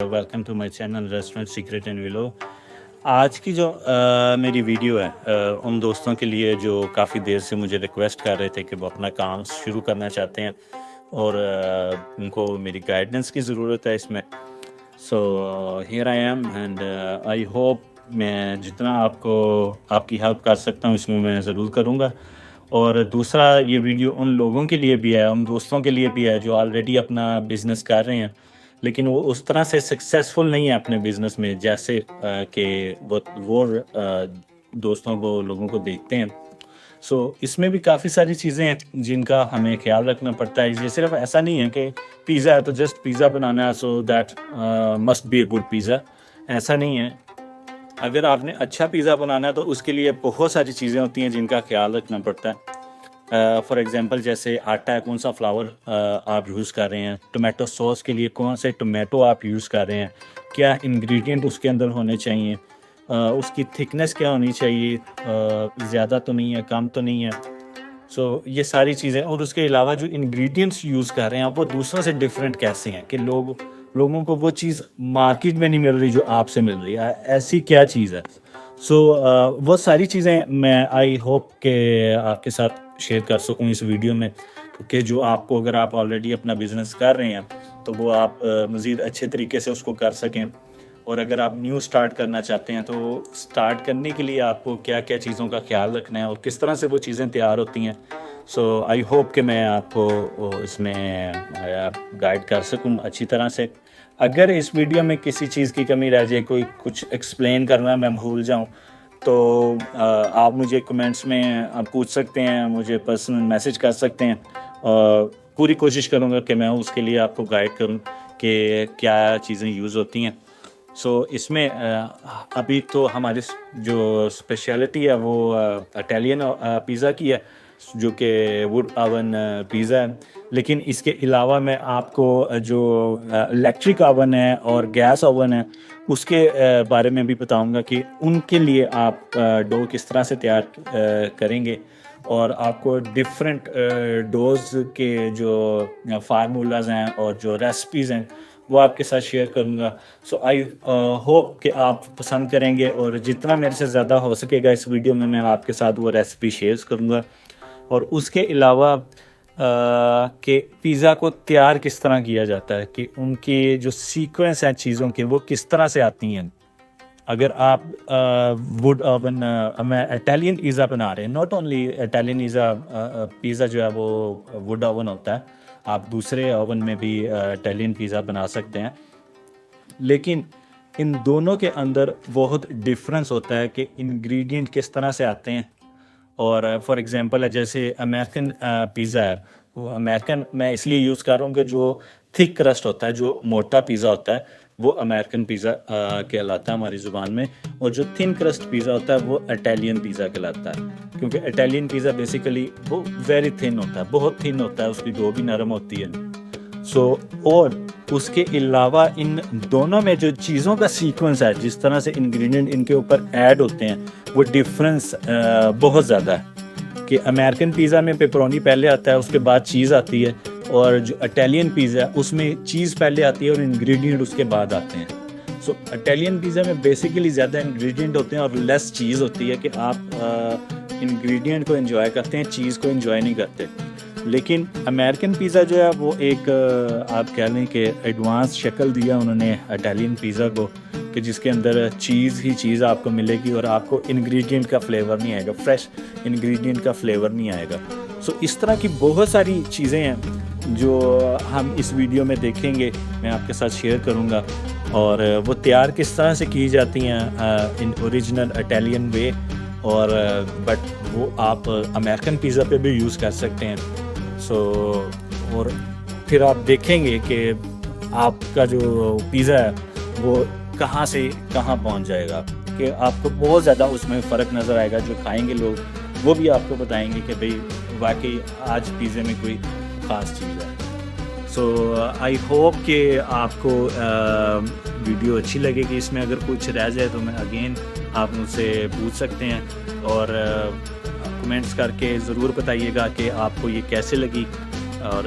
Welcome to my channel restaurant secret and willow. आज की जो मेरी वीडियो है उन दोस्तों के लिए जो काफ़ी देर से मुझे रिक्वेस्ट कर रहे थे कि वो अपना काम शुरू करना चाहते हैं और उनको मेरी गाइडेंस की ज़रूरत है इसमें। So here I am and I hope मैं जितना आपकी हेल्प कर सकता हूँ इसमें मैं ज़रूर करूँगा। और दूसरा ये वीडियो उन लोगों के लिए भी है, उन दोस्तों के लिए भी है जो ऑलरेडी अपना बिज़नेस कर रहे हैं लेकिन वो उस तरह से सक्सेसफुल नहीं है अपने बिज़नेस में जैसे कि वो दोस्तों को लोगों को देखते हैं। सो इसमें भी काफ़ी सारी चीज़ें हैं जिनका हमें ख्याल रखना पड़ता है। ये सिर्फ ऐसा नहीं है कि पिज़्ज़ा है तो जस्ट पिज़्ज़ा बनाना है so that must be a good pizza, ऐसा नहीं है। अगर आपने अच्छा पिज़्ज़ा बनाना है तो उसके लिए बहुत सारी चीज़ें होती हैं जिनका ख्याल रखना पड़ता है। फॉर एग्ज़ाम्पल जैसे आटा है, कौन सा फ्लावर आप यूज़ कर रहे हैं, टोमेटो सॉस के लिए कौन से टोमेटो आप यूज़ कर रहे हैं, क्या इंग्रेडिएंट उसके अंदर होने चाहिए, उसकी थिकनेस क्या होनी चाहिए, ज़्यादा तो नहीं है, कम तो नहीं है। सो ये सारी चीज़ें और उसके अलावा जो इंग्रेडिएंट्स यूज़ कर रहे हैं आप वो दूसरों से डिफरेंट कैसे हैं कि लोगों को वो चीज़ मार्केट में नहीं मिल रही जो आपसे मिल रही है, ऐसी क्या चीज़ है। सो वो सारी चीज़ें मैं आई होप के आपके साथ शेयर कर सकूँ इस वीडियो में कि जो आपको अगर आप ऑलरेडी अपना बिज़नेस कर रहे हैं तो वो आप मज़ीद अच्छे तरीके से उसको कर सकें। और अगर आप न्यू स्टार्ट करना चाहते हैं तो स्टार्ट करने के लिए आपको क्या क्या चीज़ों का ख्याल रखना है और किस तरह से वो चीज़ें तैयार होती हैं। सो आई होप कि मैं आपको इसमें गाइड कर सकूं अच्छी तरह से। अगर इस वीडियो में किसी चीज़ की कमी रह जाए, कोई कुछ एक्सप्लेन करना मैं भूल जाऊं तो आप मुझे कमेंट्स में आप पूछ सकते हैं, मुझे पर्सनल मैसेज कर सकते हैं और पूरी कोशिश करूंगा कि मैं उसके लिए आपको गाइड करूं कि क्या चीज़ें यूज़ होती हैं। सो इसमें अभी तो हमारी जो स्पेशलिटी है वो इटालियन पिज़्ज़ा की है जो कि वुड ओवन पिज़्ज़ा है। लेकिन इसके अलावा मैं आपको जो इलेक्ट्रिक ओवन है और गैस ओवन है उसके बारे में भी बताऊंगा कि उनके लिए आप डो किस तरह से तैयार करेंगे और आपको डिफरेंट डोज़ के जो फार्मूलाज हैं और जो रेसिपीज़ हैं वो आपके साथ शेयर करूँगा। सो आई होप कि आप पसंद करेंगे और जितना मेरे से ज़्यादा हो सकेगा इस वीडियो में मैं आपके साथ वो रेसिपी शेयर करूँगा। और उसके अलावा कि पिज़्ज़ा को तैयार किस तरह किया जाता है, कि उनकी जो सीक्वेंस है चीज़ों के वो किस तरह से आती हैं। अगर आप वुड ओवन में इटालियन पिज़्ज़ा बना रहे हैं, नॉट ओनली इटालियन पिज़्ज़ा जो है वो वुड ओवन होता है, आप दूसरे ओवन में भी इटालियन पिज़्ज़ा बना सकते हैं। लेकिन इन दोनों के अंदर बहुत डिफरेंस होता है कि इंग्रेडिएंट किस तरह से आते हैं। और फॉर एग्जांपल जैसे अमेरिकन पिज़्ज़ा है, वो अमेरिकन मैं इसलिए यूज़ कर रहा हूँ कि जो थिक क्रस्ट होता है, जो मोटा पिज़्ज़ा होता है वो अमेरिकन पिज़्ज़ा कहलाता है हमारी ज़ुबान में, और जो थिन क्रस्ट पिज़्ज़ा होता है वो इटालियन पिज़्ज़ा कहलाता है। क्योंकि इटालियन पिज़्ज़ा बेसिकली वो वेरी थिन होता है, बहुत थिन होता है, उसकी डो भी नरम होती है। सो और उसके अलावा इन दोनों में जो चीज़ों का सीक्वेंस है, जिस तरह से इंग्रेडिएंट इनके ऊपर ऐड होते हैं वो डिफरेंस बहुत ज़्यादा है। कि अमेरिकन पिज़्ज़ा में पेपरोनी पहले आता है, उसके बाद चीज़ आती है, और जो इटालियन पिज़्ज़ा है उसमें चीज़ पहले आती है और इंग्रेडिएंट उसके बाद आते हैं। सो इटालियन पिज़्ज़ा में बेसिकली ज़्यादा इंग्रेडिएंट होते हैं और लेस चीज़ होती है कि आप इंग्रेडिएंट को एंजॉय करते हैं, चीज़ को एंजॉय नहीं करते। लेकिन अमेरिकन पिज़्ज़ा जो है वो एक आप कह लें कि एडवांस शक्ल दिया उन्होंने इटालियन पिज़्ज़ा को, कि जिसके अंदर चीज़ ही चीज़ आपको मिलेगी और आपको इंग्रेडिएंट का फ्लेवर नहीं आएगा, फ्रेश इंग्रेडिएंट का फ्लेवर नहीं आएगा। सो इस तरह की बहुत सारी चीज़ें हैं जो हम इस वीडियो में देखेंगे, मैं आपके साथ शेयर करूँगा। और वो तैयार किस तरह से की जाती हैं इन ओरिजिनल इटालियन वे, और बट वो आप अमेरिकन पिज़्ज़ा पे भी यूज़ कर सकते हैं। सो और फिर आप देखेंगे कि आपका जो पिज़्ज़ा है वो कहाँ से कहाँ पहुँच जाएगा, कि आपको बहुत ज़्यादा उसमें फ़र्क नज़र आएगा। जो खाएंगे लोग वो भी आपको बताएंगे कि भाई वाकई आज पिज़्ज़े में कोई ख़ास चीज़ है। सो आई होप कि आपको वीडियो अच्छी लगेगी। इसमें अगर कुछ रह जाए तो मैं अगेन आप मुझसे पूछ सकते हैं और कमेंट्स करके ज़रूर बताइएगा कि आपको ये कैसे लगी और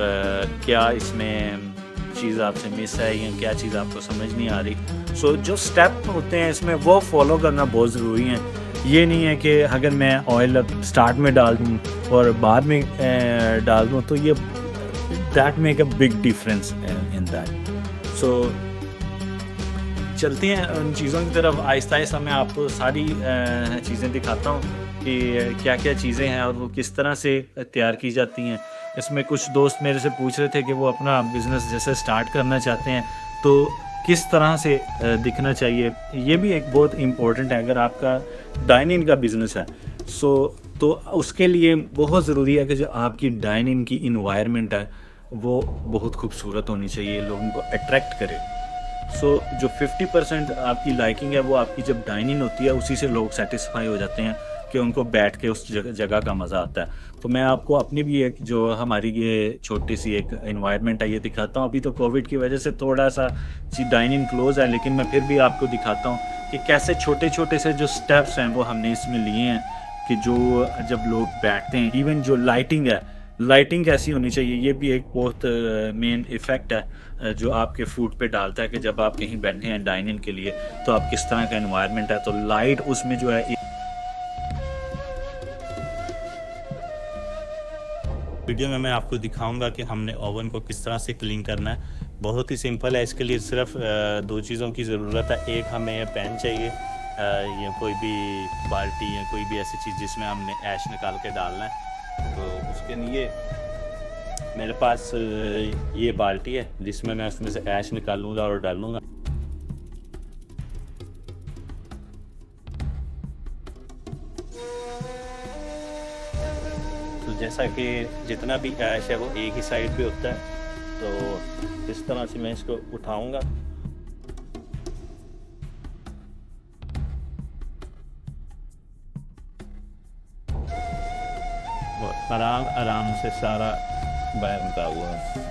क्या इसमें चीज़ आपसे मिस है या क्या चीज़ आपको समझ नहीं आ रही। सो जो स्टेप होते हैं इसमें वो फॉलो करना बहुत ज़रूरी है। ये नहीं है कि अगर मैं ऑयल अब स्टार्ट में डाल दूँ और बाद में डाल दूँ तो ये that make a big difference in that. So चलते हैं उन चीज़ों की तरफ आहिस्ता-आहिस्ता। मैं आपको सारी चीज़ें दिखाता हूँ कि क्या-क्या चीज़ें हैं और वो किस तरह से तैयार की जाती हैं। इसमें कुछ दोस्त मेरे से पूछ रहे थे कि वो अपना बिज़नेस जैसे स्टार्ट करना चाहते हैं, तो किस तरह से दिखना चाहिए। ये भी एक बहुत इम्पोर्टेंट है अगर आपका डाइनिंग का बिज़नेस है। सो तो उसके लिए बहुत ज़रूरी है कि जो आपकी डाइनिंग की एनवायरनमेंट है, वो बहुत खूबसूरत होनी चाहिए, लोगों को अट्रैक्ट करे। सो जो 50% आपकी लाइकिंग है वो आपकी जब डाइनिंग होती है उसी से लोग सेटिस्फाई हो जाते हैं कि उनको बैठ के उस जगह का मज़ा आता है। तो मैं आपको अपनी भी एक जो हमारी ये छोटी सी एक एनवायरनमेंट है ये दिखाता हूँ। अभी तो कोविड की वजह से थोड़ा सा डाइनिंग क्लोज है, लेकिन मैं फिर भी आपको दिखाता हूँ कि कैसे छोटे छोटे से जो स्टेप्स हैं वो हमने इसमें लिए हैं कि जो जब लोग बैठते हैं, इवन जो लाइटिंग है, लाइटिंग कैसी होनी चाहिए ये भी एक बहुत मेन इफ़ेक्ट है जो आपके फूड पे डालता है कि जब आप कहीं बैठे हैं डाइनिंग के लिए तो आप किस तरह का एनवायरनमेंट है। तो लाइट उसमें जो है वीडियो में मैं आपको दिखाऊंगा कि हमने ओवन को किस तरह से क्लीन करना है। बहुत ही सिंपल है। इसके लिए सिर्फ दो चीज़ों की ज़रूरत है। एक हमें पैन चाहिए या कोई भी बाल्टी या कोई भी ऐसी चीज़ जिसमें हमने ऐश निकाल के डालना है। तो उसके लिए मेरे पास ये बाल्टी है जिसमें मैं उसमें से ऐश निकालूंगा और डालूंगा। तो जैसा कि जितना भी ऐश है वो एक ही साइड पे होता है, तो इस तरह से मैं इसको उठाऊंगा। आराम आराम से सारा बाहर निकाल हुआ है।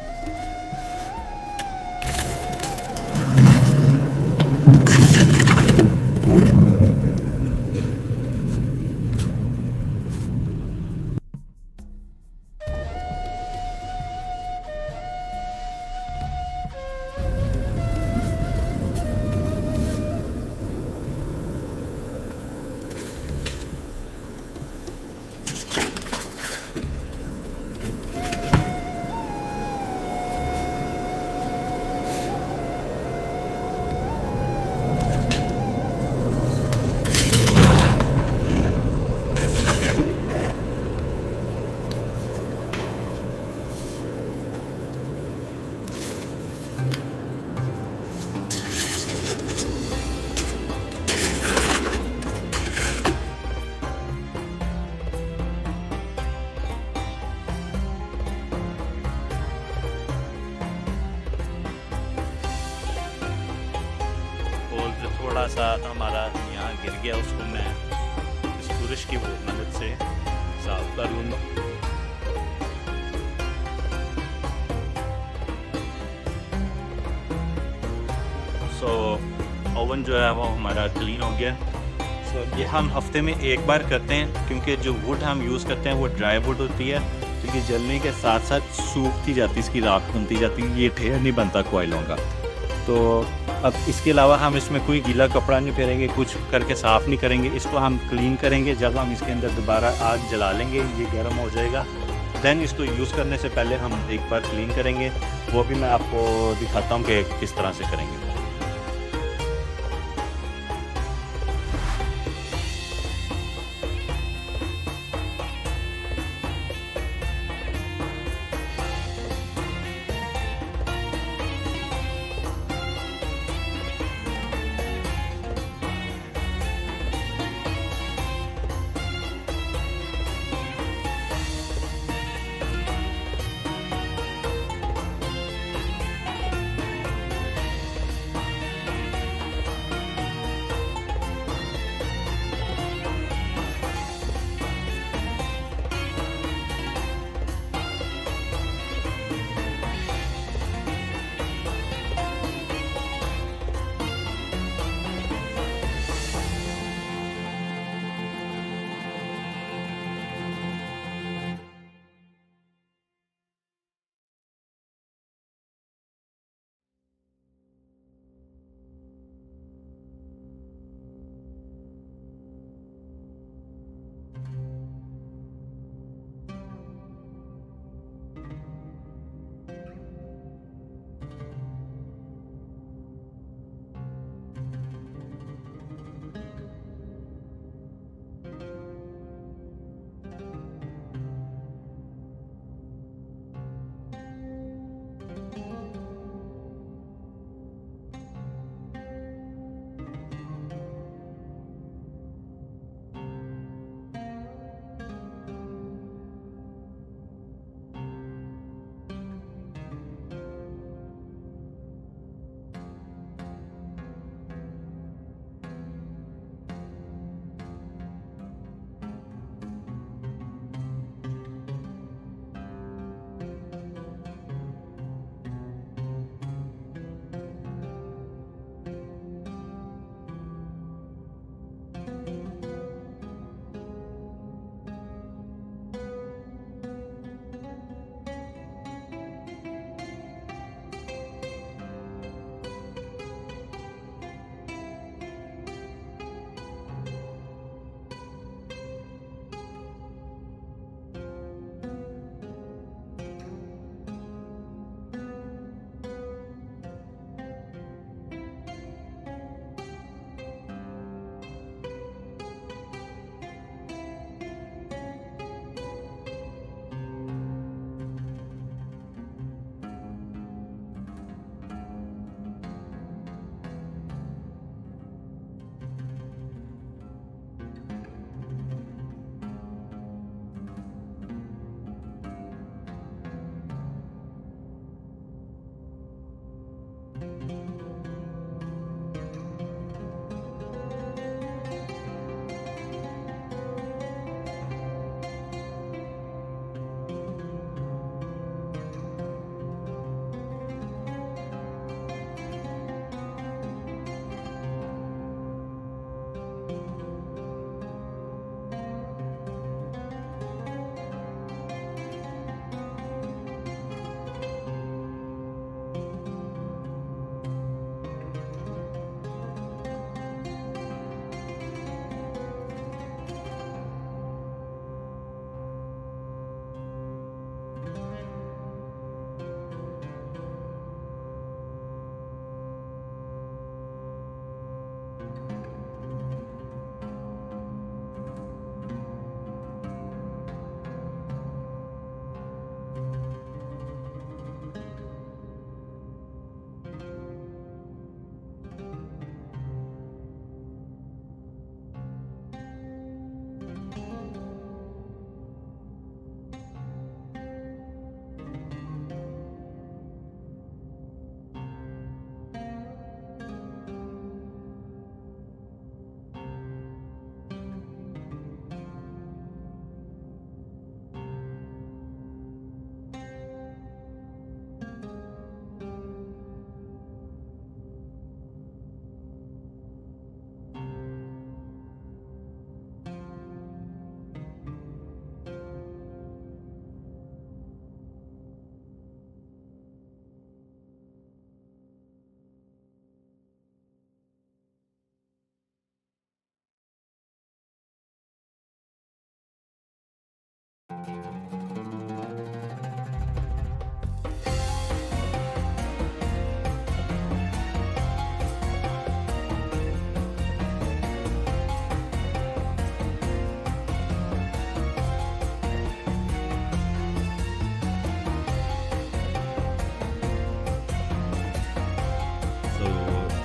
थोड़ा सा हमारा यहाँ गिर गया, उसको मैं इस ब्रश की मदद से साफ कर लूँगा। सो ओवन जो है वो हमारा क्लीन हो गया। सो ये हम हफ्ते में एक बार करते हैं क्योंकि जो वुड हम यूज़ करते हैं वो ड्राई वुड होती है, तो ये जलने के साथ साथ सूखती जाती है, इसकी राख बनती जाती है, ये ढेर नहीं बनता कोयलों का। तो अब इसके अलावा हम इसमें कोई गीला कपड़ा नहीं फेरेंगे, कुछ करके साफ़ नहीं करेंगे, इसको हम क्लीन करेंगे। जब हम इसके अंदर दोबारा आग जला लेंगे ये गर्म हो जाएगा, देन इसको यूज़ करने से पहले हम एक बार क्लीन करेंगे। वो भी मैं आपको दिखाता हूँ कि किस तरह से करेंगे।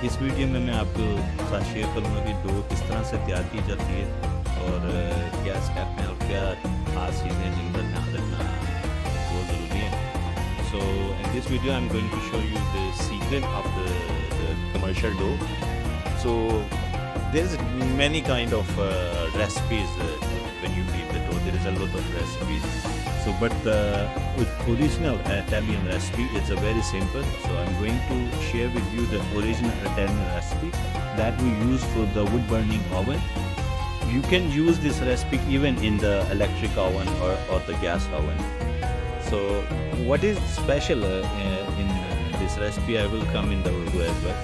इस वीडियो में मैं आपको साथ शेयर करूँगा कि डो किस तरह से तैयार की जाती है और क्या स्टेप हैं और क्या खास चीज़ें हैं जिनका ध्यान रखना बहुत ज़रूरी है. So in this video I'm going to show you the secret of the commercial dough. So there's many kind of recipes when you eat the dough. There is a lot of recipes. So but the original Italian recipe is a very simple. So I'm going to share with you the original Italian recipe that we use for the wood burning oven. You can use this recipe even in the electric oven or the gas oven. So what is special in this recipe? I will come in the Urdu as well.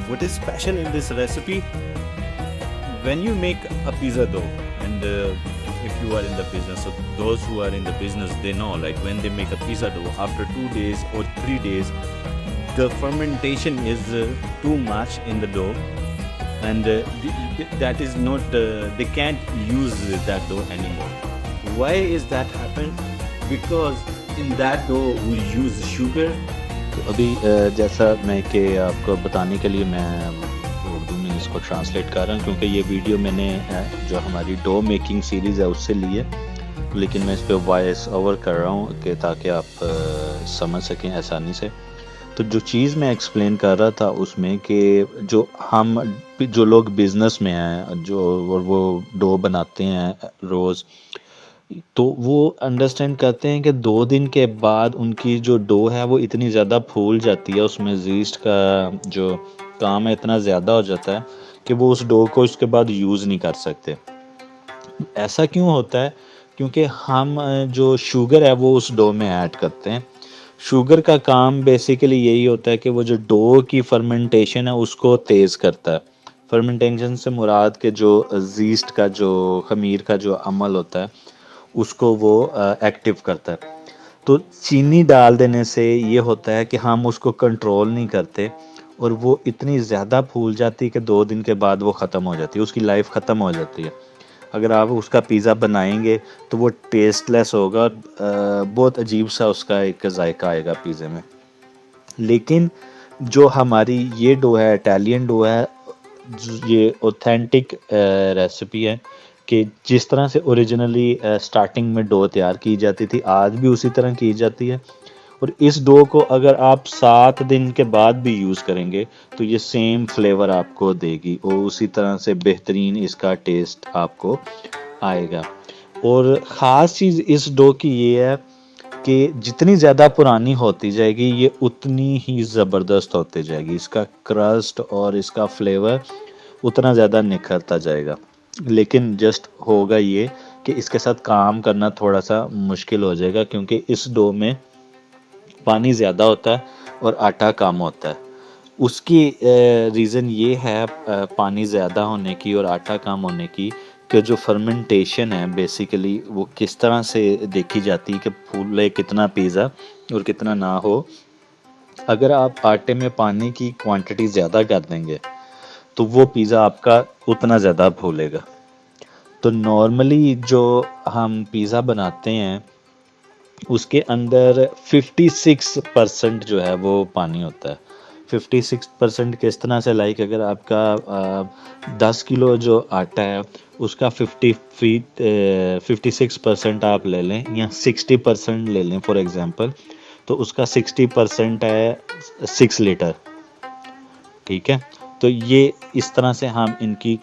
What is special in this recipe? When you make a pizza dough, and if you are in the business, so those who are in the business, they know like when they make a pizza dough, after 2 days or 3 days, the fermentation is too much in the dough, and that is not they can't use that dough anymore. Why is that happen? Because in that dough we use sugar. तो अभी जैसा मैं कि आपको बताने के लिए मैं उर्दू में इसको ट्रांसलेट कर रहा हूँ, क्योंकि ये वीडियो मैंने जो हमारी डो मेकिंग सीरीज़ है उससे ली है, लेकिन मैं इस पर वॉइस ओवर कर रहा हूँ कि ताकि आप समझ सकें आसानी से. तो जो चीज़ मैं एक्सप्लेन कर रहा था उसमें कि जो लोग बिज़नेस में हैं जो और वो डो बनाते हैं रोज़, तो वो अंडरस्टैंड करते हैं कि 2 दिन के बाद उनकी जो डो है वो इतनी ज़्यादा फूल जाती है, उसमें जीस्ट का जो काम है इतना ज़्यादा हो जाता है कि वो उस डो को उसके बाद यूज़ नहीं कर सकते. ऐसा क्यों होता है? क्योंकि हम जो शुगर है वो उस डो में ऐड करते हैं. शुगर का काम बेसिकली यही होता है कि वो जो डो की फर्मेंटेशन है उसको तेज़ करता है. फर्मेंटेशन से मुराद के जो जीस्ट का जो खमीर का जो अमल होता है उसको वो एक्टिव करता है. तो चीनी डाल देने से ये होता है कि हम उसको कंट्रोल नहीं करते और वो इतनी ज़्यादा फूल जाती है कि 2 दिन के बाद वो ख़त्म हो जाती है, उसकी लाइफ ख़त्म हो जाती है. अगर आप उसका पिज़्ज़ा बनाएंगे तो वो टेस्टलेस होगा और बहुत अजीब सा उसका एक जायका आएगा पिज़्ज़े में. लेकिन जो हमारी ये डो है, इटालियन डो है, ये ऑथेंटिक रेसिपी है कि जिस तरह से ओरिजिनली स्टार्टिंग में डो तैयार की जाती थी आज भी उसी तरह की जाती है. और इस डो को अगर आप 7 दिन के बाद भी यूज़ करेंगे तो ये सेम फ्लेवर आपको देगी और उसी तरह से बेहतरीन इसका टेस्ट आपको आएगा. और ख़ास चीज़ इस डो की ये है कि जितनी ज़्यादा पुरानी होती जाएगी ये उतनी ही ज़बरदस्त होती जाएगी. इसका क्रस्ट और इसका फ्लेवर उतना ज़्यादा निखरता जाएगा. लेकिन जस्ट होगा ये कि इसके साथ काम करना थोड़ा सा मुश्किल हो जाएगा, क्योंकि इस डो में पानी ज़्यादा होता है और आटा कम होता है. उसकी रीज़न ये है पानी ज़्यादा होने की और आटा कम होने की कि जो फर्मेंटेशन है बेसिकली वो किस तरह से देखी जाती है कि फूले कितना पिज़्ज़ा और कितना ना हो. अगर आप आटे में पानी की क्वांटिटी ज़्यादा कर देंगे तो वो पिज़्ज़ा आपका उतना ज़्यादा फूलेगा. तो नॉर्मली जो हम पिज़्ज़ा बनाते हैं उसके अंदर 56% जो है वो पानी होता है. 56% किस तरह से, लाइक अगर आपका 10 किलो जो आटा है उसका 56% आप ले लें या 60% ले लें फॉर एग्जांपल, तो उसका 60% है 6 लीटर. ठीक है, तो ये इस तरह से हम इनकी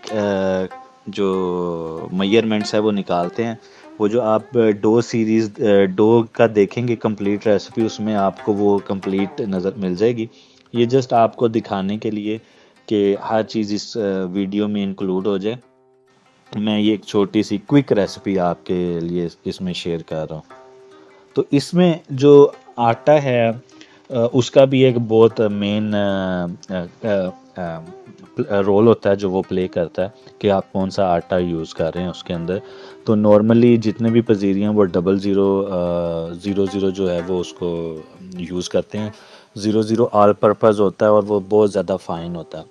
जो मेजरमेंट्स है वो निकालते हैं. वो जो आप डो सीरीज़ डो का देखेंगे कंप्लीट रेसिपी, उसमें आपको वो कंप्लीट नज़र मिल जाएगी. ये जस्ट आपको दिखाने के लिए कि हर चीज़ इस वीडियो में इंक्लूड हो जाए, मैं ये एक छोटी सी क्विक रेसिपी आपके लिए इसमें शेयर कर रहा हूँ. तो इसमें जो आटा है उसका भी एक बहुत मेन रोल होता है जो वो प्ले करता है कि आप कौन सा आटा यूज़ कर रहे हैं उसके अंदर. तो नॉर्मली जितने भी पजीरी हैं वो 0000 जो है वो उसको यूज़ करते हैं. 00 ऑल पर्पज़ होता है और वो बहुत ज़्यादा फाइन होता है.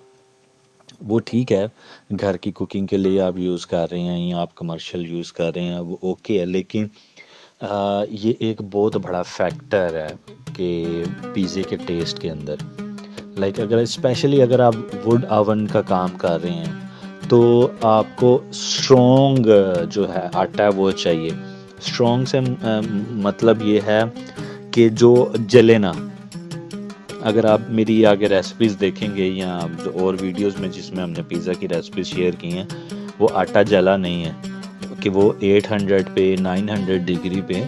वो ठीक है, घर की कुकिंग के लिए आप यूज़ कर रहे हैं या आप कमर्शियल यूज़ कर रहे हैं वो ओके है. लेकिन ये एक बहुत बड़ा फैक्टर है कि पिज़्ज़े के टेस्ट के अंदर. लाइक अगर स्पेशली अगर आप वुड ओवन का काम कर रहे हैं तो आपको स्ट्रॉन्ग जो है आटा वो चाहिए। स्ट्रॉन्ग से मतलब ये है कि जो जले ना। अगर आप मेरी आगे रेसिपीज़ देखेंगे या और वीडियोस में जिसमें हमने पिज़्ज़ा की रेसिपी शेयर की हैं, वो आटा जला नहीं है कि वो 800 पे 900 डिग्री पे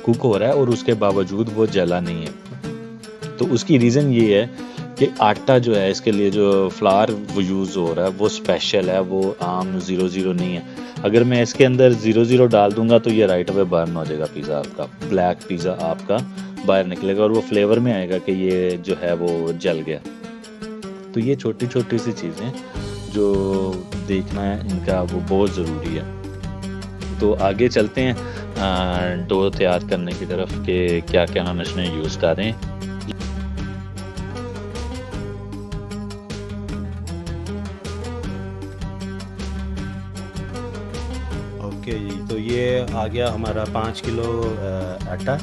कुक हो रहा है और उसके बावजूद वो जला नहीं है। तो उसकी रीज़न ये है कि आटा जो है इसके लिए जो फ्लावर वो यूज़ हो रहा है वो स्पेशल है, वो आम 00 नहीं है। अगर मैं इसके अंदर 00 डाल दूंगा तो ये राइट अवे बर्न हो जाएगा पिज़्ज़ा आपका, ब्लैक पिज़्ज़ा आपका बाहर निकलेगा और वो फ्लेवर में आएगा कि ये जो है वो जल गया। तो ये छोटी छोटी सी चीज़ें जो देखना है इनका वो बहुत ज़रूरी है। तो आगे चलते हैं डो तैयार करने की तरफ कि क्या क्या हम इसमें यूज़ कर रहे हैं। ओके जी, तो ये आ गया हमारा 5 किलो आटा।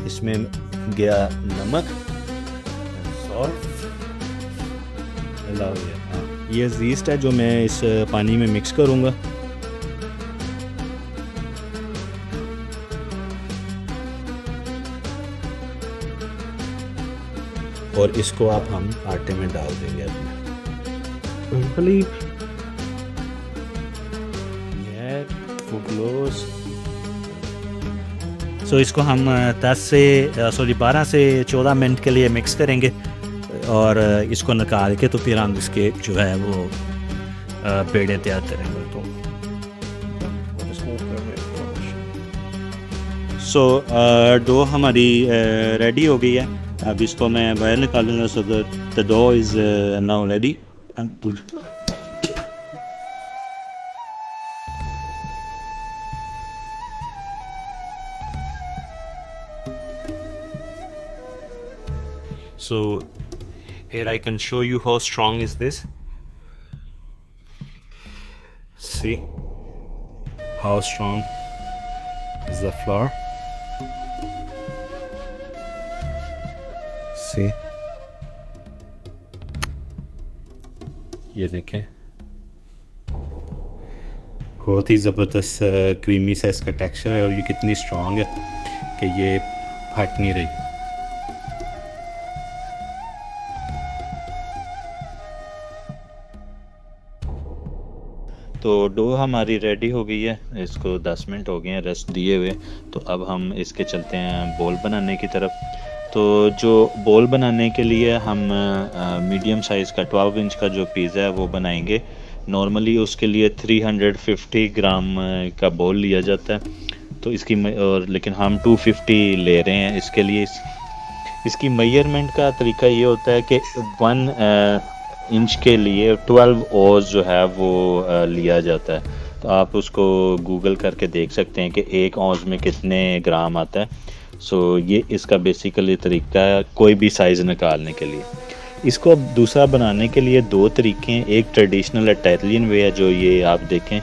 इसमें गया नमक, सॉल्ट, ये जीस्ट है जो मैं इस पानी में मिक्स करूँगा। और इसको आप हम आटे में डाल देंगे अपने। सो इसको हम 12 से 14 मिनट के लिए मिक्स करेंगे और इसको निकाल के तो फिर हम इसके जो है वो पेड़े तैयार करेंगे। तो डो हमारी रेडी हो गई है। अब इसको मैं बाहर निकालूंगा। So the dough is now ready. So here I can show you how strong is this. See how strong is the flour. See, ये देखें बहुत ही ज़बरदस्त क्रीमी सा इसका टेक्सचर है और ये कितनी स्ट्रॉन्ग है कि ये फट नहीं रही। तो डो हमारी रेडी हो गई है। इसको 10 मिनट हो गए हैं रेस्ट दिए हुए। तो अब हम इसके चलते हैं बोल बनाने की तरफ। तो जो बोल बनाने के लिए हम मीडियम साइज़ का 12 इंच का जो पिज़्ज़ा है वो बनाएंगे। नॉर्मली उसके लिए 350 ग्राम का बोल लिया जाता है। तो इसकी और लेकिन हम 250 ले रहे हैं इसके लिए। इसकी मेजरमेंट का तरीका ये होता है कि 1 इंच के लिए 12 ओज जो है वो लिया जाता है। तो आप उसको गूगल करके देख सकते हैं कि 1 औंस में कितने ग्राम आता है। सो ये इसका बेसिकली तरीका है कोई भी साइज़ निकालने के लिए। इसको अब दूसरा बनाने के लिए 2 तरीके हैं। एक ट्रेडिशनल इटालियन वे है जो ये आप देखें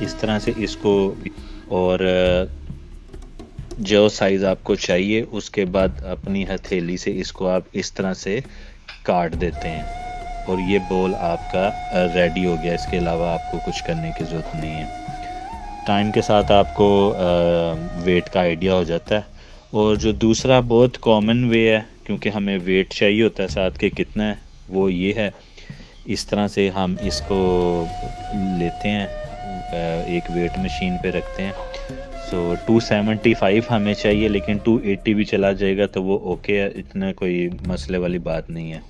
इस तरह से इसको, और जो साइज़ आपको चाहिए उसके बाद अपनी हथेली से इसको आप इस तरह से काट देते हैं और ये बोल आपका रेडी हो गया। इसके अलावा आपको कुछ करने की ज़रूरत नहीं है। टाइम के साथ आपको वेट का आइडिया हो जाता है। और जो दूसरा बहुत कॉमन वे है, क्योंकि हमें वेट चाहिए होता है साथ के कितना है, वो ये है। इस तरह से हम इसको लेते हैं, एक वेट मशीन पे रखते हैं। सो 275 हमें चाहिए, लेकिन 280 भी चला जाएगा तो वो ओके है, इतना कोई मसले वाली बात नहीं है।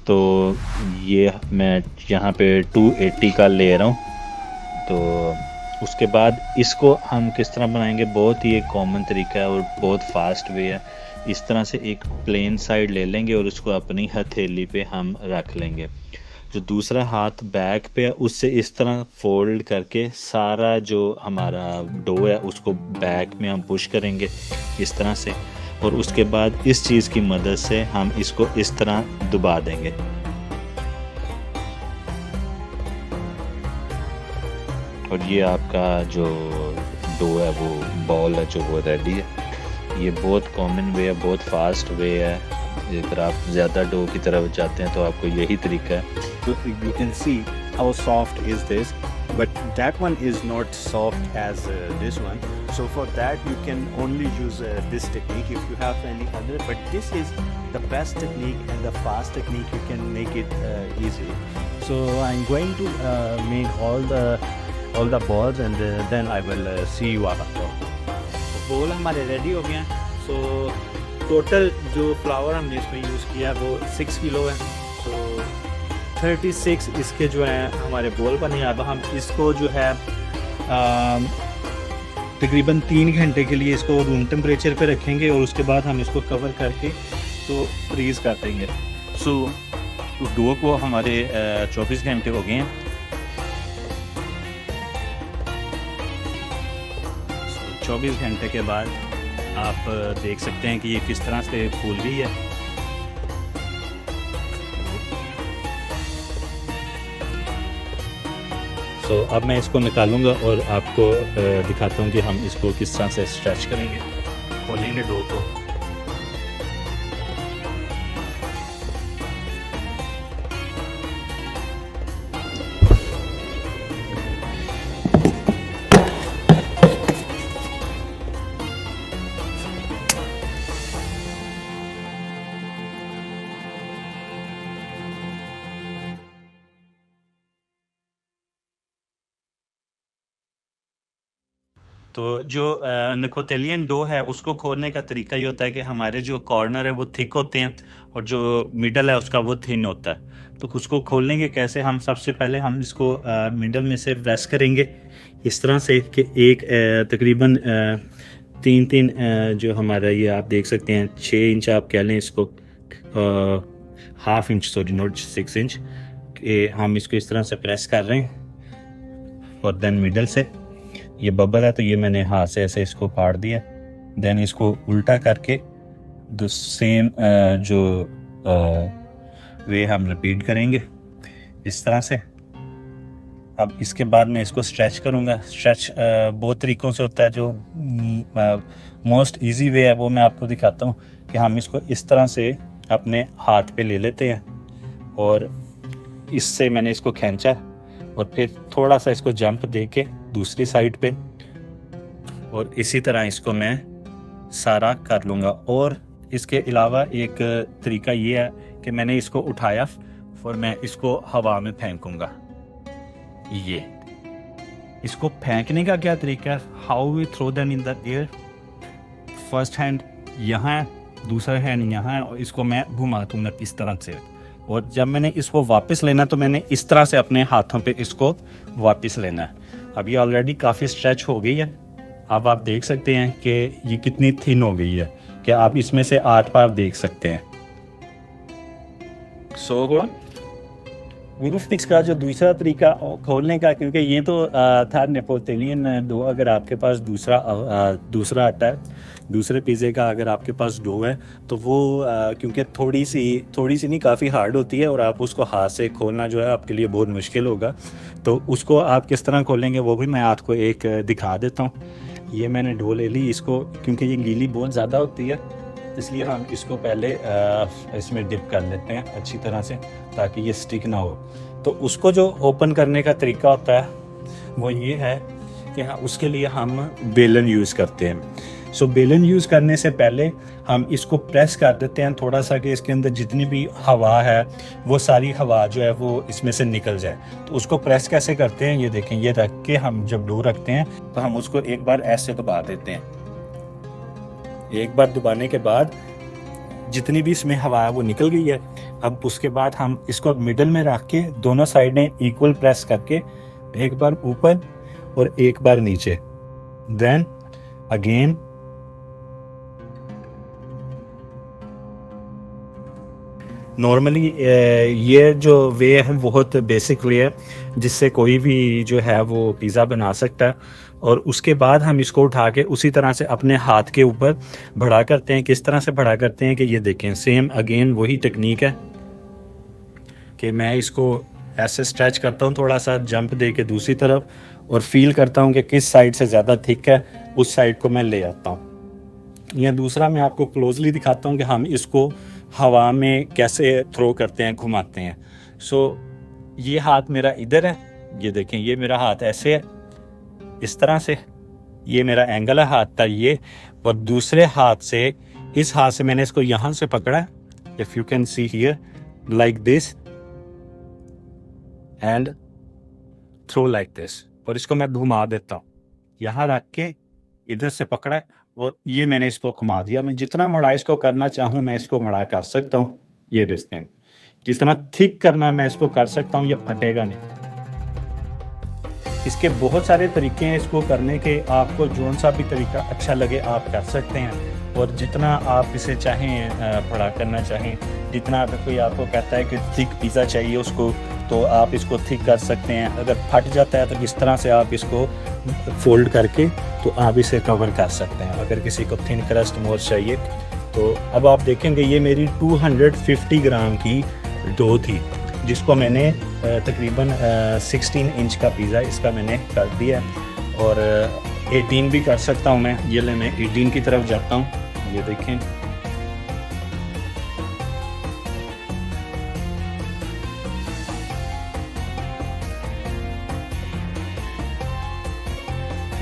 तो ये मैं यहाँ पे 280 का ले रहा हूँ। तो उसके बाद इसको हम किस तरह बनाएंगे, बहुत ही एक कॉमन तरीका है और बहुत फास्ट वे है। इस तरह से एक प्लेन साइड ले लेंगे और उसको अपनी हथेली पे हम रख लेंगे। जो दूसरा हाथ बैक पे है उससे इस तरह फोल्ड करके सारा जो हमारा डो है उसको बैक में हम पुश करेंगे इस तरह से, और उसके बाद इस चीज़ की मदद से हम इसको इस तरह दबा देंगे। और ये आपका जो डो है वो बॉल है जो वो रेडी है। ये बहुत कॉमन वे है, बहुत फास्ट वे है, अगर आप ज़्यादा डो की तरफ जाते हैं तो आपको यही तरीका है। You can see how soft is this, but that one is not soft as this one. So for that you can only use this technique if you have any other, but this is the best technique and the fast technique. You can make it easily. So I'm going to make all the balls and then I will see you after. Ball हमारे ready हो गए हैं। So total जो flower हमने इसमें use किया वो 6 kilo है। सो 36 इसके जो है हमारे बॉल बने। अब हम इसको जो है तकरीबन 3 घंटे के लिए इसको रूम टेम्परेचर पे रखेंगे और उसके बाद हम इसको कवर करके तो फ्रीज़ कर देंगे। सो डो को हमारे 24 घंटे हो गए हैं। 24 घंटे के बाद आप देख सकते हैं कि ये किस तरह से फूल गई है। सो अब मैं इसको निकालूंगा और आपको दिखाता हूँ कि हम इसको किस तरह से स्ट्रेच करेंगे, खोलेंगे डो को। तो जो निकोटेलियन डो है उसको खोलने का तरीका ये होता है कि हमारे जो कॉर्नर है वो थिक होते हैं और जो मिडल है उसका वो थिन होता है। तो उसको खोलने के कैसे, हम सबसे पहले हम इसको मिडल में से प्रेस करेंगे इस तरह से कि एक तकरीबन 3 जो हमारा ये आप देख सकते हैं 6 इंच आप कह लें इसको, ½ इंच, सॉरी नॉट 6 इंच, कि हम इसको इस तरह से प्रेस कर रहे हैं। और देन मिडल से ये बबल है तो ये मैंने हाथ से ऐसे इसको फाड़ दिया। देन इसको उल्टा करके द सेम जो वे हम रिपीट करेंगे इस तरह से। अब इसके बाद मैं इसको स्ट्रेच करूँगा। स्ट्रेच बहुत तरीक़ों से होता है। जो मोस्ट इजी वे है वो मैं आपको दिखाता हूँ कि हम इसको इस तरह से अपने हाथ पे ले लेते हैं और इससे मैंने इसको खींचा और फिर थोड़ा सा इसको जंप दे के दूसरी साइड पे, और इसी तरह इसको मैं सारा कर लूँगा। और इसके अलावा एक तरीका ये है कि मैंने इसको उठाया और मैं इसको हवा में फेंकूँगा। ये इसको फेंकने का क्या तरीका है, how we throw them in the air. First hand यहाँ है, दूसरा हैंड यहाँ है और इसको मैं घुमा दूँगा इस तरह से। और जब मैंने इसको वापस लेना तो मैंने इस तरह से अपने हाथों पे इसको वापस लेना है। अब ये ऑलरेडी काफ़ी स्ट्रेच हो गई है। अब आप देख सकते हैं कि ये कितनी थिन हो गई है कि आप इसमें से आर पार देख सकते हैं। सो विरुफिक्स का जो दूसरा तरीका खोलने का, क्योंकि ये तो था नेपोलियन डो, अगर आपके पास दूसरा आटा है, दूसरे पिज़्ज़े का अगर आपके पास डो है तो वो क्योंकि थोड़ी सी नहीं काफ़ी हार्ड होती है और आप उसको हाथ से खोलना जो है आपके लिए बहुत मुश्किल होगा। तो उसको आप किस तरह खोलेंगे वो भी मैं आपको एक दिखा देता हूँ। ये मैंने डो ले ली, इसको क्योंकि ये गीली बहुत ज़्यादा होती है इसलिए हम इसको पहले इसमें डिप कर लेते हैं अच्छी तरह से ताकि ये स्टिक ना हो। तो उसको जो ओपन करने का तरीका होता है वो ये है कि उसके लिए हम बेलन यूज़ करते हैं। सो बेलन यूज़ करने से पहले हम इसको प्रेस कर देते हैं थोड़ा सा कि इसके अंदर जितनी भी हवा है वो सारी हवा जो है वो इसमें से निकल जाए। तो उसको प्रेस कैसे करते हैं, ये देखें, ये रख के हम जब डो रखते हैं तो हम उसको एक बार ऐसे दबा देते हैं। एक बार दबाने के बाद जितनी भी इसमें हवा है वो निकल गई है। अब उसके बाद हम इसको मिडल में रख के दोनों साइडें इक्वल प्रेस करके एक बार ऊपर और एक बार नीचे, देन अगेन नॉर्मली ये जो वे है बहुत बेसिक वे है जिससे कोई भी जो है वो पिज़्ज़ा बना सकता है। और उसके बाद हम इसको उठा के उसी तरह से अपने हाथ के ऊपर बढ़ा करते हैं। किस तरह से बढ़ा करते हैं कि ये देखें, सेम अगेन वही टेक्निक है कि मैं इसको ऐसे स्ट्रेच करता हूँ, थोड़ा सा जंप दे के दूसरी तरफ, और फील करता हूँ कि किस साइड से ज़्यादा थिक है उस साइड को मैं ले आता हूँ। या दूसरा मैं आपको क्लोजली दिखाता हूँ कि हम इसको हवा में कैसे थ्रो करते हैं, घुमाते हैं। सो ये हाथ मेरा इधर है, ये देखें, ये मेरा हाथ ऐसे है, इस तरह से, ये मेरा एंगल है हाथ का ये, और दूसरे हाथ से, इस हाथ से मैंने इसको यहाँ से पकड़ा है, if you can see here, like this and throw like this, और इसको मैं घुमा देता हूँ, यहाँ रख के इधर से पकड़ा है और ये मैंने इसको घुमा दिया। मैं जितना मुड़ा इसको करना चाहूँ मैं इसको मुड़ा कर सकता हूँ, ये डिस्टेंस जितना थिक करना मैं इसको कर सकता हूँ, ये फटेगा नहीं। इसके बहुत सारे तरीके हैं इसको करने के, आपको जोन सा भी तरीका अच्छा लगे आप कर सकते हैं, और जितना आप इसे चाहें बड़ा करना चाहें, जितना अगर कोई आपको कहता है कि थिक पिज़्ज़ा चाहिए उसको, तो आप इसको थिक कर सकते हैं। अगर फट जाता है तो इस तरह से आप इसको फोल्ड करके तो आप इसे कवर कर सकते हैं। अगर किसी को थिन क्रस्ट मोर चाहिए तो अब आप देखेंगे ये मेरी 250 ग्राम की डो थी, जिसको मैंने तकरीबन 16 इंच का पिज़्ज़ा इसका मैंने कर दिया, और 18 भी कर सकता हूँ मैं। ये ले, मैं 18 की तरफ जाता हूँ, ये देखें,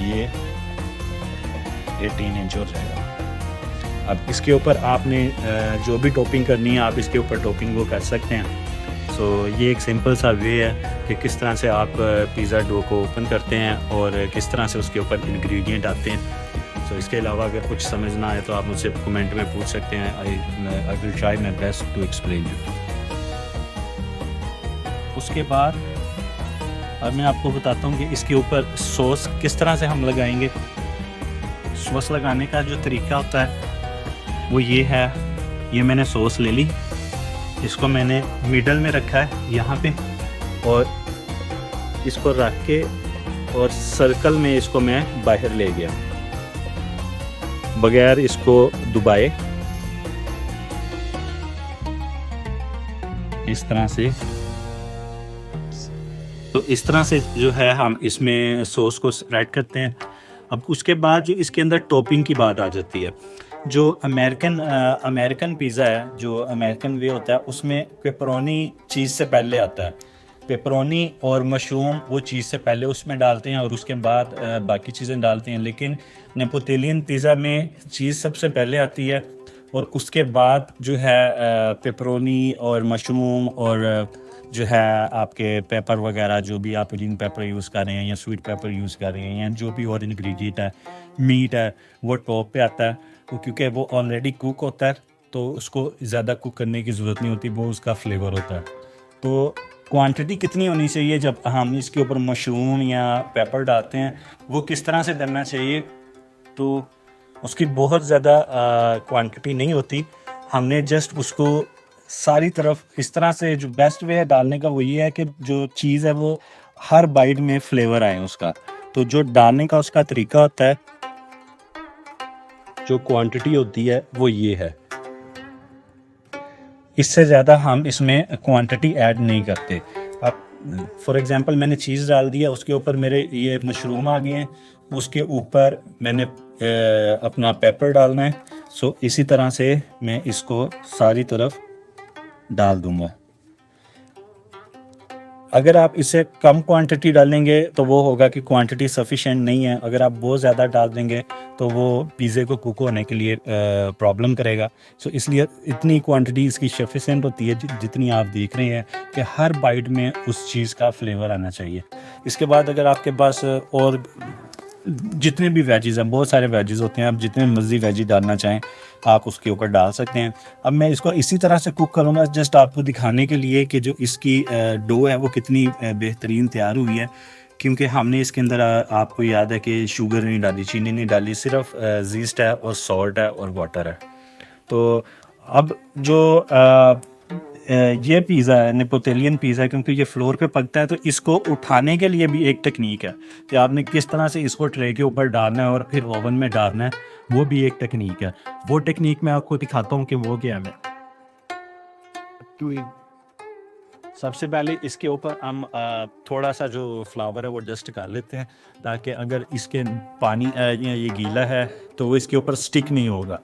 ये 18 इंच हो जाएगा। अब इसके ऊपर आपने जो भी टॉपिंग करनी है आप इसके ऊपर टॉपिंग वो कर सकते हैं। सो ये एक सिंपल सा वे है कि किस तरह से आप पिज़्ज़ा डो को ओपन करते हैं और किस तरह से उसके ऊपर इंग्रेडिएंट आते हैं। सो इसके अलावा अगर कुछ समझ ना आए तो आप मुझसे कमेंट में पूछ सकते हैं। I will try my best to explain you. उसके बाद अब मैं आपको बताता हूँ कि इसके ऊपर सॉस किस तरह से हम लगाएंगे। सॉस लगाने का जो तरीका होता है वो ये है, ये मैंने सॉस ले ली, इसको मैंने मिडल में रखा है यहाँ पे, और इसको रख के और सर्कल में इसको मैं बाहर ले गया बगैर इसको दबाए, इस तरह से। तो इस तरह से जो है हम इसमें सॉस को स्प्रेड करते हैं। अब उसके बाद जो इसके अंदर टॉपिंग की बात आ जाती है। जो अमेरिकन पिज़्ज़ा है, जो अमेरिकन वे होता है, उसमें पेपरोनी चीज़ से पहले आता है। पेपरोनी और मशरूम वो चीज़ से पहले उसमें डालते हैं और उसके बाद बाकी चीज़ें डालते हैं। लेकिन नेपोलियन पिज़्ज़ा में चीज़ सबसे पहले आती है और उसके बाद जो है पेपरोनी और मशरूम और जो है आपके पेपर वगैरह, जो भी आप ग्रीन पेपर यूज़ कर रहे हैं या स्वीट पेपर यूज़ कर रहे हैं या जो भी और इंग्रेडिएंट है, मीट है, वो टॉप पे आता है। तो क्योंकि वो ऑलरेडी कुक होता है तो उसको ज़्यादा कुक करने की ज़रूरत नहीं होती, वो उसका फ्लेवर होता है। तो क्वांटिटी कितनी होनी चाहिए जब हम इसके ऊपर मशरूम या पेपर डालते हैं, वो किस तरह से डलना चाहिए, तो उसकी बहुत ज़्यादा क्वांटिटी नहीं होती। हमने जस्ट उसको सारी तरफ इस तरह से, जो बेस्ट वे है डालने का वो ये है कि जो चीज़ है वो हर बाइट में फ्लेवर आए उसका। तो जो डालने का उसका तरीका होता है, जो क्वांटिटी होती है वो ये है, इससे ज़्यादा हम इसमें क्वांटिटी ऐड नहीं करते। अब फॉर एग्जांपल मैंने चीज़ डाल दिया, उसके ऊपर मेरे ये मशरूम आ गए हैं, उसके ऊपर मैंने अपना पेपर डालना है। सो इसी तरह से मैं इसको सारी तरफ डाल दूंगा। अगर आप इसे कम क्वांटिटी डालेंगे तो वो होगा कि क्वांटिटी सफिशिएंट नहीं है। अगर आप बहुत ज़्यादा डाल देंगे तो वो पिज़्ज़े को कुक होने के लिए प्रॉब्लम करेगा। सो इसलिए इतनी क्वांटिटी इसकी सफिशिएंट होती है जितनी आप देख रहे हैं कि हर बाइट में उस चीज़ का फ्लेवर आना चाहिए। इसके बाद अगर आपके पास और जितने भी वेजीज़ हैं, बहुत सारे वेजीज़ होते हैं, आप जितने मर्जी वेजी डालना चाहें आप उसके ऊपर डाल सकते हैं। अब मैं इसको इसी तरह से कुक करूँगा जस्ट आपको दिखाने के लिए कि जो इसकी डो है वो कितनी बेहतरीन तैयार हुई है। क्योंकि हमने इसके अंदर आपको याद है कि शुगर नहीं डाली, चीनी नहीं डाली, सिर्फ जीस्ट है और सॉल्ट है और वाटर है। तो अब जो ये पिज़्ज़ा है, नेपोलियन पिज़्ज़ा है, क्योंकि ये फ्लोर पे पकता है तो इसको उठाने के लिए भी एक टेक्निक है कि आपने किस तरह से इसको ट्रे के ऊपर डालना है और फिर ओवन में डालना है, वो भी एक टेक्निक है। वो टेक्निक मैं आपको दिखाता हूँ कि वो क्या है। सबसे पहले इसके ऊपर हम थोड़ा सा जो फ्लावर है वो डस्ट कर लेते हैं, ताकि अगर इसके पानी ये गीला है तो वो इसके ऊपर स्टिक नहीं होगा।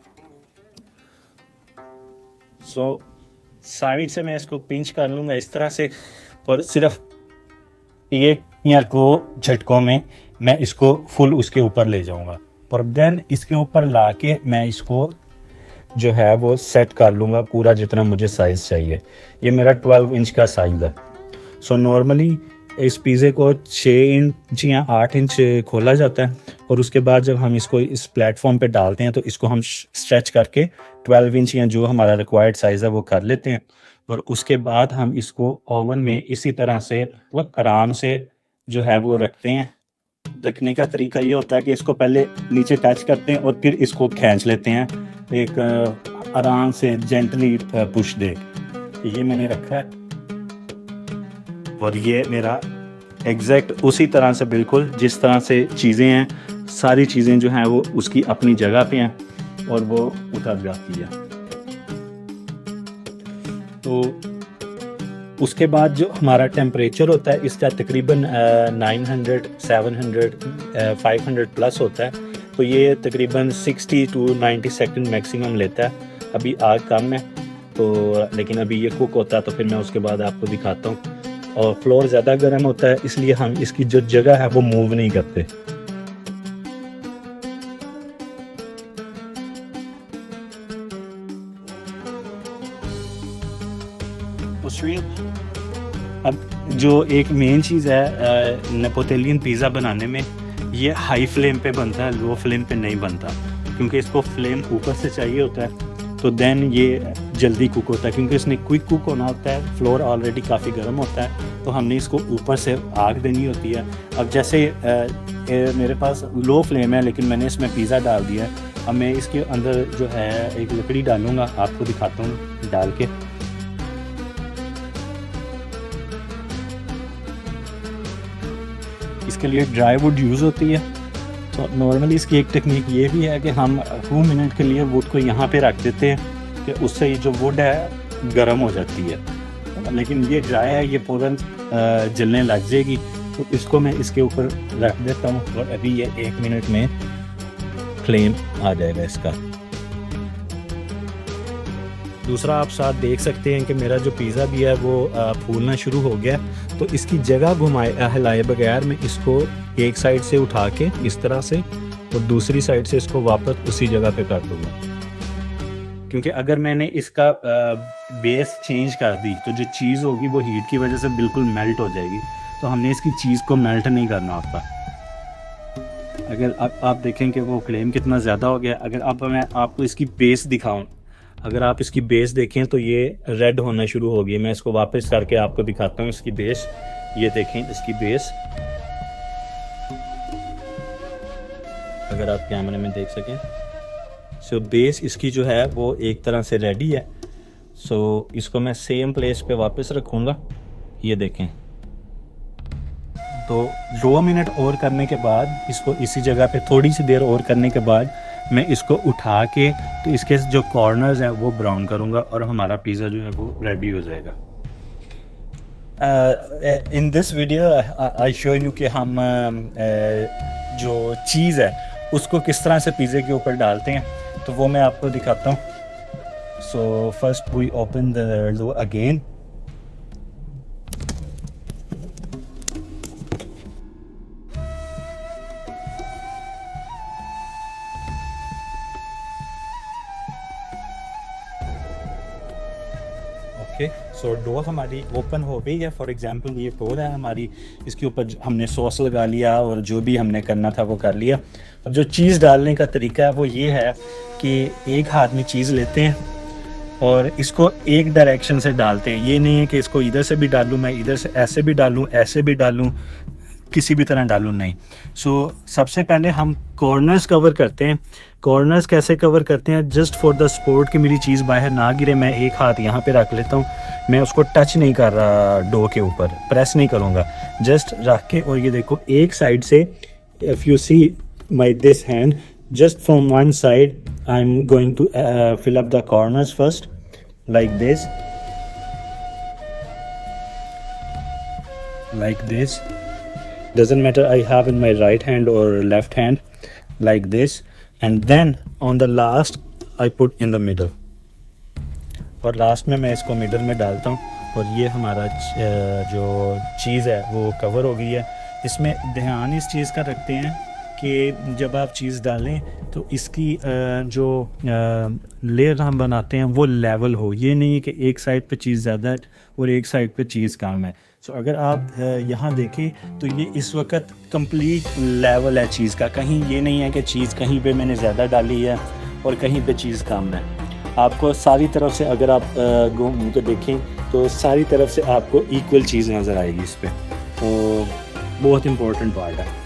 सो साइड से मैं इसको पिंच कर लूँगा इस तरह से, और सिर्फ एक या को झटकों में मैं इसको फुल उसके ऊपर ले जाऊँगा, और देन इसके ऊपर ला के मैं इसको जो है वो सेट कर लूँगा पूरा जितना मुझे साइज़ चाहिए। ये मेरा 12 इंच का साइज़ है। सो नॉर्मली इस पिज़्ज़े को 6 इंच या 8 इंच खोला जाता है, और उसके बाद जब हम इसको इस प्लेटफॉर्म पे डालते हैं तो इसको हम स्ट्रेच करके 12 इंच या जो हमारा रिक्वायर्ड साइज़ है वो कर लेते हैं, और उसके बाद हम इसको ओवन में इसी तरह से बहुत आराम से जो है वो रखते हैं। रखने का तरीका ये होता है कि इसको पहले नीचे टच करते हैं और फिर इसको खींच लेते हैं, एक आराम से जेंटली पुश दे। ये मैंने रखा है, और ये मेरा एग्जैक्ट उसी तरह से बिल्कुल जिस तरह से चीज़ें हैं, सारी चीज़ें जो हैं वो उसकी अपनी जगह पे हैं और वो उतर जाती है। तो उसके बाद जो हमारा टेम्परेचर होता है इसका तकरीबन 900, 700, 500 प्लस होता है। तो ये तकरीबन 60 to 90 सेकंड मैक्सिमम लेता है। अभी आग कम है तो, लेकिन अभी ये कुक होता है तो फिर मैं उसके बाद आपको दिखाता हूँ। और फ्लोर ज़्यादा गर्म होता है इसलिए हम इसकी जो जगह है वो मूव नहीं करते। अब जो एक मेन चीज़ है नेपोलियन पिज़्ज़ा बनाने में, ये हाई फ्लेम पे बनता है, लो फ्लेम पे नहीं बनता, क्योंकि इसको फ्लेम ऊपर से चाहिए होता है, तो देन ये जल्दी कुक होता है। क्योंकि इसने क्विक कुक होना होता है, फ्लोर ऑलरेडी काफ़ी गर्म होता है, तो हमने इसको ऊपर से आग देनी होती है। अब जैसे मेरे पास लो फ्लेम है लेकिन मैंने इसमें पिज़्ज़ा डाल दिया है, अब मैं इसके अंदर जो है एक लकड़ी डालूँगा, आपको दिखाता हूँ डाल के। इसके लिए ड्राई वुड यूज़ होती है। तो नॉर्मली इसकी एक टेक्निक ये भी है कि हम 2 मिनट के लिए वुड को यहाँ पे रख देते हैं कि उससे ये जो वुड है गर्म हो जाती है, लेकिन ये ड्राई है, ये फ़ौरन जलने लग जाएगी। तो इसको मैं इसके ऊपर रख देता हूँ और अभी ये 1 मिनट में फ्लेम आ जाएगा इसका। दूसरा आप साथ देख सकते हैं कि मेरा जो पिज़्ज़ा भी है वो फूलना शुरू हो गया। तो इसकी जगह घुमाए हिलाए बगैर मैं इसको एक साइड से उठा के इस तरह से और दूसरी साइड से इसको वापस उसी जगह पे कर दूँगा, क्योंकि अगर मैंने इसका बेस चेंज कर दी तो जो चीज़ होगी वो हीट की वजह से बिल्कुल मेल्ट हो जाएगी। तो हमने इसकी चीज़ को मेल्ट नहीं करना होता। अगर आप देखें कि वो फ्लेम कितना ज़्यादा हो गया। अगर अब मैं आपको इसकी बेस दिखाऊं, अगर आप इसकी बेस देखें तो ये रेड होना शुरू हो गई। मैं इसको वापस करके आपको दिखाता हूँ इसकी बेस। ये देखें इसकी बेस, अगर आप कैमरे में देख सकें। सो बेस इसकी जो है वो एक तरह से रेडी है। सो इसको मैं सेम प्लेस पे वापस रखूँगा। ये देखें, तो 2 मिनट और करने के बाद इसको इसी जगह पे थोड़ी सी देर और करने के बाद मैं इसको उठा के तो इसके जो कॉर्नर्स हैं वो ब्राउन करूँगा और हमारा पिज़्ज़ा जो है वो रेडी हो जाएगा। In this video I show you कि हम जो चीज़ है उसको किस तरह से पिज़्ज़े के ऊपर डालते हैं, तो वो मैं आपको दिखाता हूँ। So first we open the door again. So door हमारी ओपन हो गई है। फॉर एग्जांपल ये डोर है हमारी, इसके ऊपर हमने सॉस लगा लिया और जो भी हमने करना था वो कर लिया। अब जो चीज़ डालने का तरीका है वो ये है कि एक हाथ में चीज़ लेते हैं और इसको एक डायरेक्शन से डालते हैं। ये नहीं है कि इसको इधर से भी डालूँ, मैं इधर से ऐसे भी डालूँ, ऐसे भी डालूँ, किसी भी तरह डालूँ, नहीं। सो सबसे पहले हम कॉर्नर्स कवर करते हैं। कॉर्नर्स कैसे कवर करते हैं? जस्ट फॉर द स्पोर्ट कि मेरी चीज़ बाहर ना गिरे, मैं एक हाथ यहाँ पे रख लेता हूँ। मैं उसको टच नहीं कर रहा, डो के ऊपर प्रेस नहीं करूँगा, जस्ट रख के। और ये देखो एक साइड से, if you see my this hand, just from one side I am going to fill up the corners first like this. Doesn't matter I have in my right hand or left hand, like this, and then on the last I put in the middle. और last में मैं इसको middle में डालता हूँ और ये हमारा जो चीज़ है वो कवर हो गई है। इसमें ध्यान इस चीज़ का रखते हैं कि जब आप चीज़ डालें तो इसकी जो लेयर हम बनाते हैं वो लेवल हो, ये नहीं कि एक साइड पे चीज़ ज़्यादा है और एक साइड पे चीज़ कम है। सो अगर आप यहाँ देखें तो ये इस वक्त कंप्लीट लेवल है चीज़ का, कहीं ये नहीं है कि चीज़ कहीं पे मैंने ज़्यादा डाली है और कहीं पे चीज़ कम है। आपको सारी तरफ से अगर आप घूम के देखें तो सारी तरफ से आपको इक्वल चीज़ नज़र आएगी इस पर, तो बहुत इम्पोर्टेंट पार्ट है।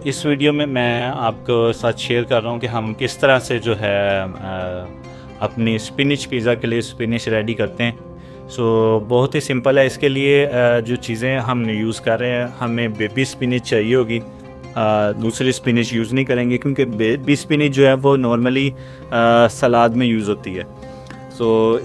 इस वीडियो में मैं आपको साथ शेयर कर रहा हूँ कि हम किस तरह से जो है अपनी स्पिनिच पिज़्ज़ा के लिए स्पिनिच रेडी करते हैं। बहुत ही सिंपल है। इसके लिए जो चीज़ें हम यूज़ कर रहे हैं, हमें बेबी स्पिनिच चाहिए होगी, दूसरी स्पिनिच यूज़ नहीं करेंगे क्योंकि बेबी स्पिनिच जो है वो नॉर्मली सलाद में यूज़ होती है।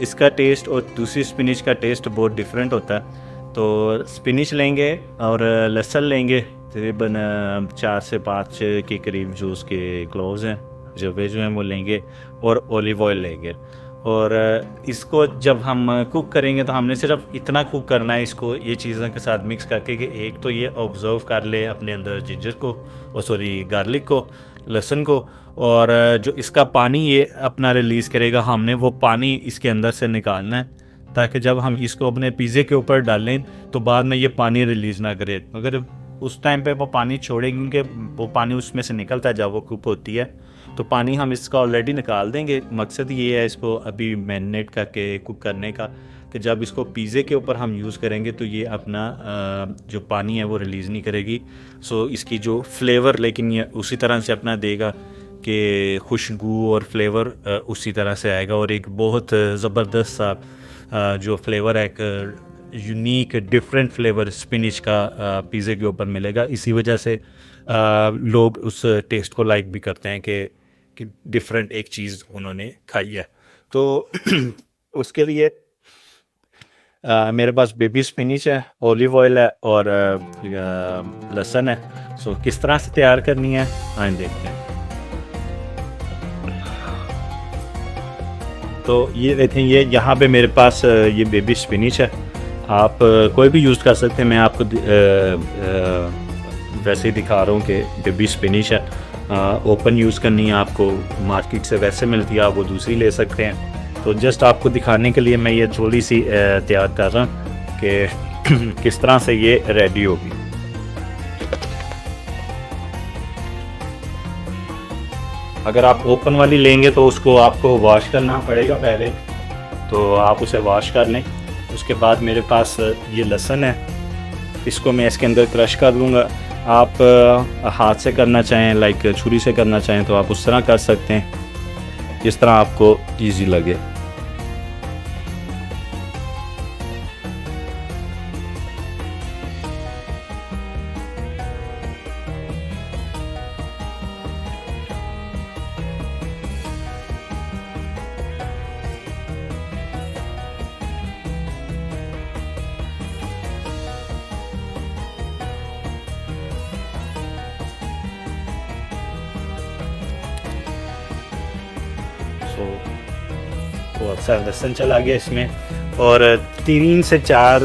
इसका टेस्ट और दूसरी स्पिनिच का टेस्ट बहुत डिफरेंट होता है। तो स्पिनिच लेंगे और लहसुन लेंगे, तकरीबन 4 से 5 के करीब जो उसके क्लोव्स हैं जो वेज हैं वो लेंगे और ऑलिव ऑयल लेंगे। और इसको जब हम कुक करेंगे तो हमने सिर्फ इतना कुक करना है इसको ये चीज़ों के साथ मिक्स करके कि एक तो ये ऑब्जर्व कर ले अपने अंदर जिंजर को और सॉरी गार्लिक को, लहसुन को, और जो इसका पानी ये अपना रिलीज़ करेगा हमने वो पानी इसके अंदर से निकालना है ताकि जब हम इसको अपने पिज़्ज़े के ऊपर डालें तो बाद में ये पानी रिलीज़ ना करे। अगर उस टाइम पे वो पानी छोड़ेंगे वो पानी उसमें से निकलता है जब वो कुक होती है तो पानी हम इसका ऑलरेडी निकाल देंगे। मकसद ये है इसको अभी मैरिनेट करके कुक करने का कि जब इसको पिज़्ज़े के ऊपर हम यूज़ करेंगे तो ये अपना जो पानी है वो रिलीज़ नहीं करेगी। सो इसकी जो फ्लेवर लेकिन ये उसी तरह से अपना देगा कि खुशबू और फ्लेवर उसी तरह से आएगा और एक बहुत ज़बरदस्त सा जो फ्लेवर है एक यूनिक डिफरेंट फ्लेवर स्पिनिच का पिज़्ज़े के ऊपर मिलेगा। इसी वजह से लोग उस टेस्ट को लाइक भी करते हैं कि डिफरेंट एक चीज़ उन्होंने खाई है। तो उसके लिए मेरे पास बेबी स्पिनिच है, ऑलिव ऑयल है और लहसुन है। सो किस तरह से तैयार करनी है आइए देखते हैं। तो ये देखें ये यहाँ पे मेरे पास ये बेबी स्पिनिच है, आप कोई भी यूज़ कर सकते हैं। मैं आपको वैसे ही दिखा रहा हूँ कि बेबी स्पिनिच है, ओपन यूज़ करनी है आपको, मार्केट से वैसे मिलती है आप वो दूसरी ले सकते हैं। तो जस्ट आपको दिखाने के लिए मैं ये थोड़ी सी तैयार कर रहा हूँ कि किस तरह से ये रेडी होगी। अगर आप ओपन वाली लेंगे तो उसको आपको वॉश करना पड़ेगा पहले, तो आप उसे वॉश कर लें। उसके बाद मेरे पास ये लहसुन है, इसको मैं इसके अंदर क्रश कर लूँगा। आप हाथ से करना चाहें लाइक छुरी से करना चाहें तो आप उस तरह कर सकते हैं जिस तरह आपको इजी लगे। बहुत सारा लहसुन चला गया इसमें और 3 से 4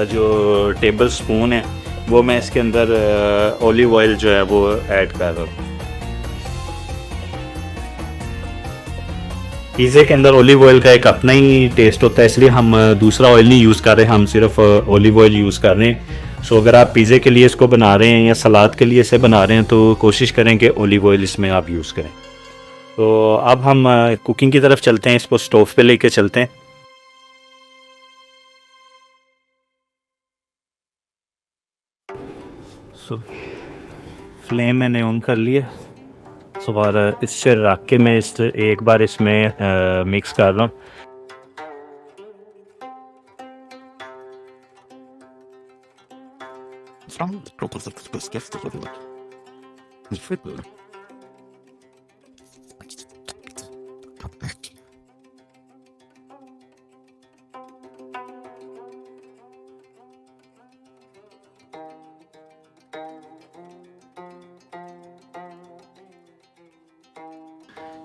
जो टेबल स्पून है वो मैं इसके अंदर ऑलिव ऑयल जो है वो ऐड कर रहा हूँ। पिज़्ज़े के अंदर ऑलिव ऑयल का एक अपना ही टेस्ट होता है, इसलिए हम दूसरा ऑयल नहीं यूज़ कर रहे, हम सिर्फ ऑलिव ऑयल यूज़ कर रहे हैं। सो अगर आप पिज़्ज़े के लिए इसको बना रहे हैं या सलाद के लिए इसे बना रहे हैं तो कोशिश करें कि ऑलिव ऑयल इसमें आप यूज़ करें। तो अब हम कुकिंग की तरफ चलते हैं, इसको स्टोव पे लेके चलते हैं। सो फ्लेम मैंने ऑन कर लिया। सो और इससे रख के मैं इस एक बार इसमें मिक्स कर रहा हूँ।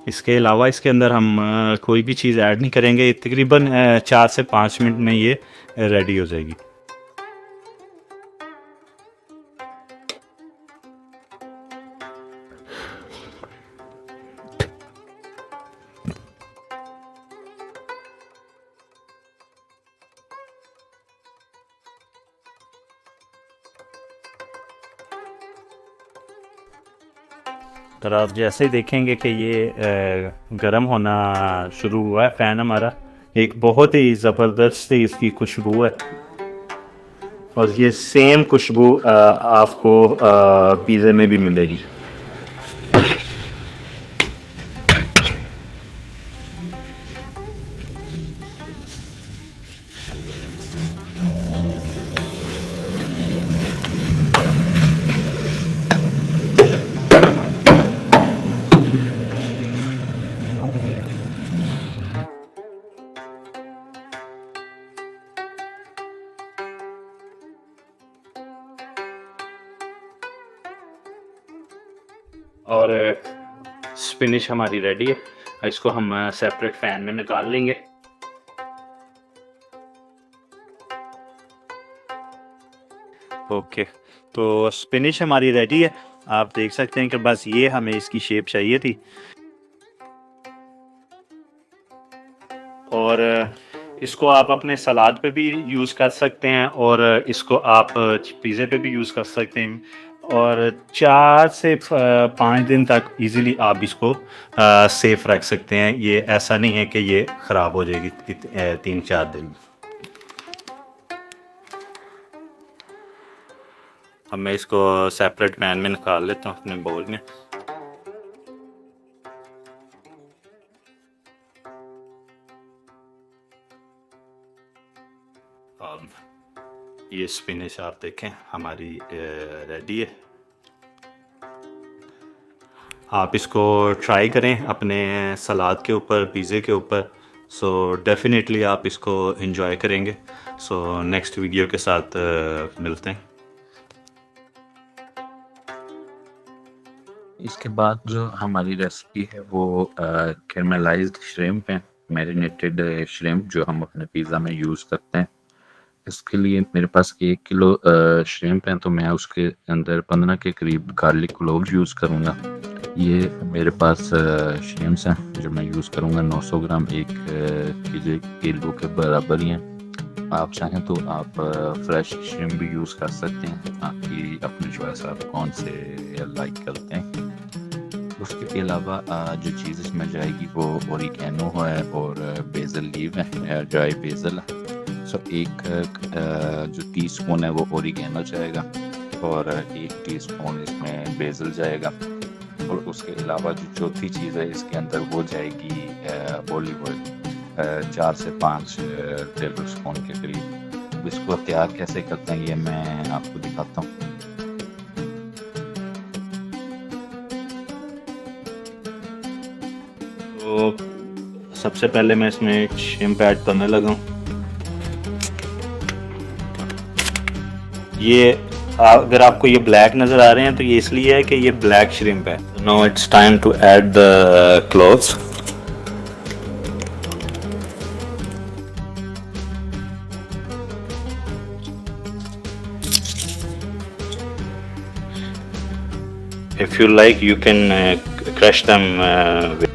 इसके अलावा इसके अंदर हम कोई भी चीज़ ऐड नहीं करेंगे। तकरीबन 4 से 5 मिनट में ये रेडी हो जाएगी। तो आप जैसे ही देखेंगे कि ये गर्म होना शुरू हुआ है फ़ैन हमारा, एक बहुत ही ज़बरदस्त इसकी खुशबू है और ये सेम खुशबू आपको पिज़्ज़े में भी मिलेगी। और स्पिनिश हमारी रेडी है। इसको हम सेपरेट पैन में निकाल लेंगे। ओके, तो स्पिनिश हमारी रेडी है। आप देख सकते हैं कि बस ये हमें इसकी शेप चाहिए थी। और इसको आप अपने सलाद पे भी यूज़ कर सकते हैं और इसको आप पिज़्ज़े पे भी यूज़ कर सकते हैं। और 4 से 5 दिन तक इजीली आप इसको सेफ रख सकते हैं। ये ऐसा नहीं है कि ये ख़राब हो जाएगी 3-4 दिन। अब मैं इसको सेपरेट पैन में निकाल लेता हूँ अपने बाउल में। अब ये स्पिनिश आप देखें हमारी रेडी है। आप इसको ट्राई करें अपने सलाद के ऊपर, पिज़्ज़े के ऊपर। सो डेफिनेटली आप इसको एंजॉय करेंगे। सो नेक्स्ट वीडियो के साथ मिलते हैं। इसके बाद जो हमारी रेसिपी है वो कैरमलाइज्ड श्रिम्प है, मैरिनेटेड श्रिम्प जो हम अपने पिज़्ज़ा में यूज़ करते हैं। इसके लिए मेरे पास 1 किलो श्रिम्प हैं, तो मैं उसके अंदर 15 के करीब गार्लिक क्लोव्स यूज़ करूँगा। ये मेरे पास श्रिम्प्स हैं जो मैं यूज़ करूँगा 900 ग्राम 1 किलो के बराबर ही हैं। आप चाहें तो आप फ्रेश श्रिम्प भी यूज़ कर सकते हैं, आपकी अपनी चॉइस, आप कौन से लाइक करते हैं। उसके अलावा जो चीज़ इसमें जाएगी वो ओरिगेनो है और बेसल लीव है, ड्राई बेसल है। सो एक जो टीस्पून है वो ओरिगेनो जाएगा और 1 टीस्पून इसमें बेसल जाएगा। और उसके अलावा जो चौथी चीज़ है इसके अंदर वो जाएगी ऑलिव ऑयल 4 से 5 टेबल स्पून के करीब। इसको तैयार कैसे करते हैं ये मैं आपको दिखाता हूँ। तो सबसे पहले मैं इसमें श्रिम्प ऐड करने लगा हूँ। ये अगर आपको ये ब्लैक नज़र आ रहे हैं तो ये इसलिए है कि ये ब्लैक श्रिम्प है। Now it's time to add the cloves. If you like, you can crush them with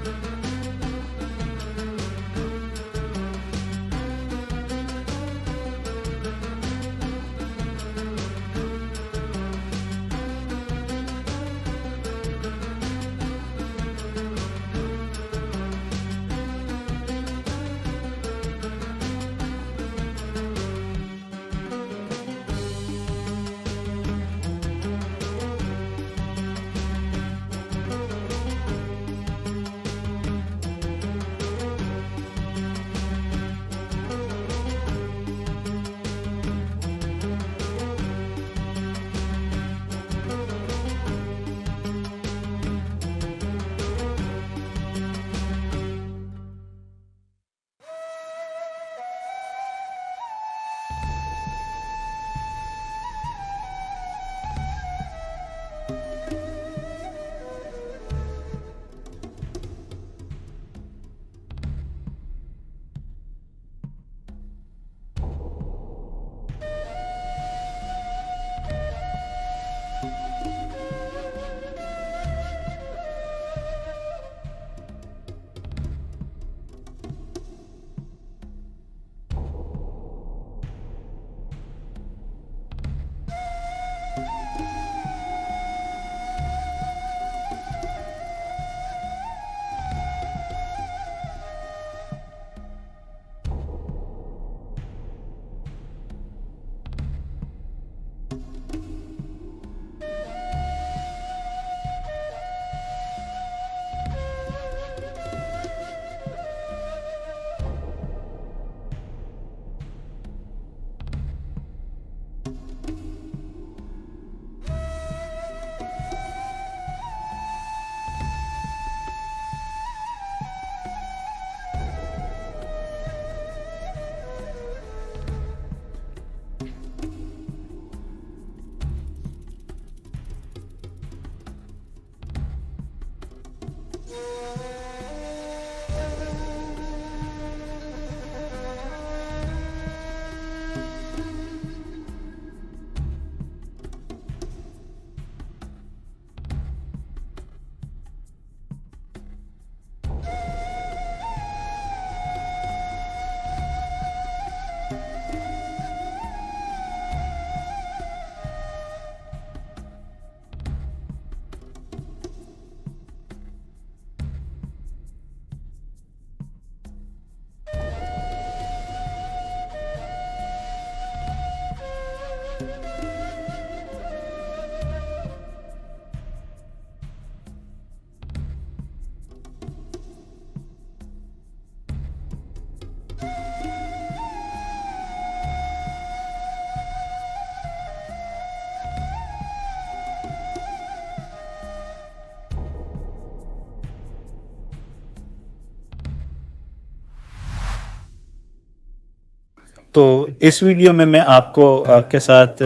तो इस वीडियो में मैं आपके साथ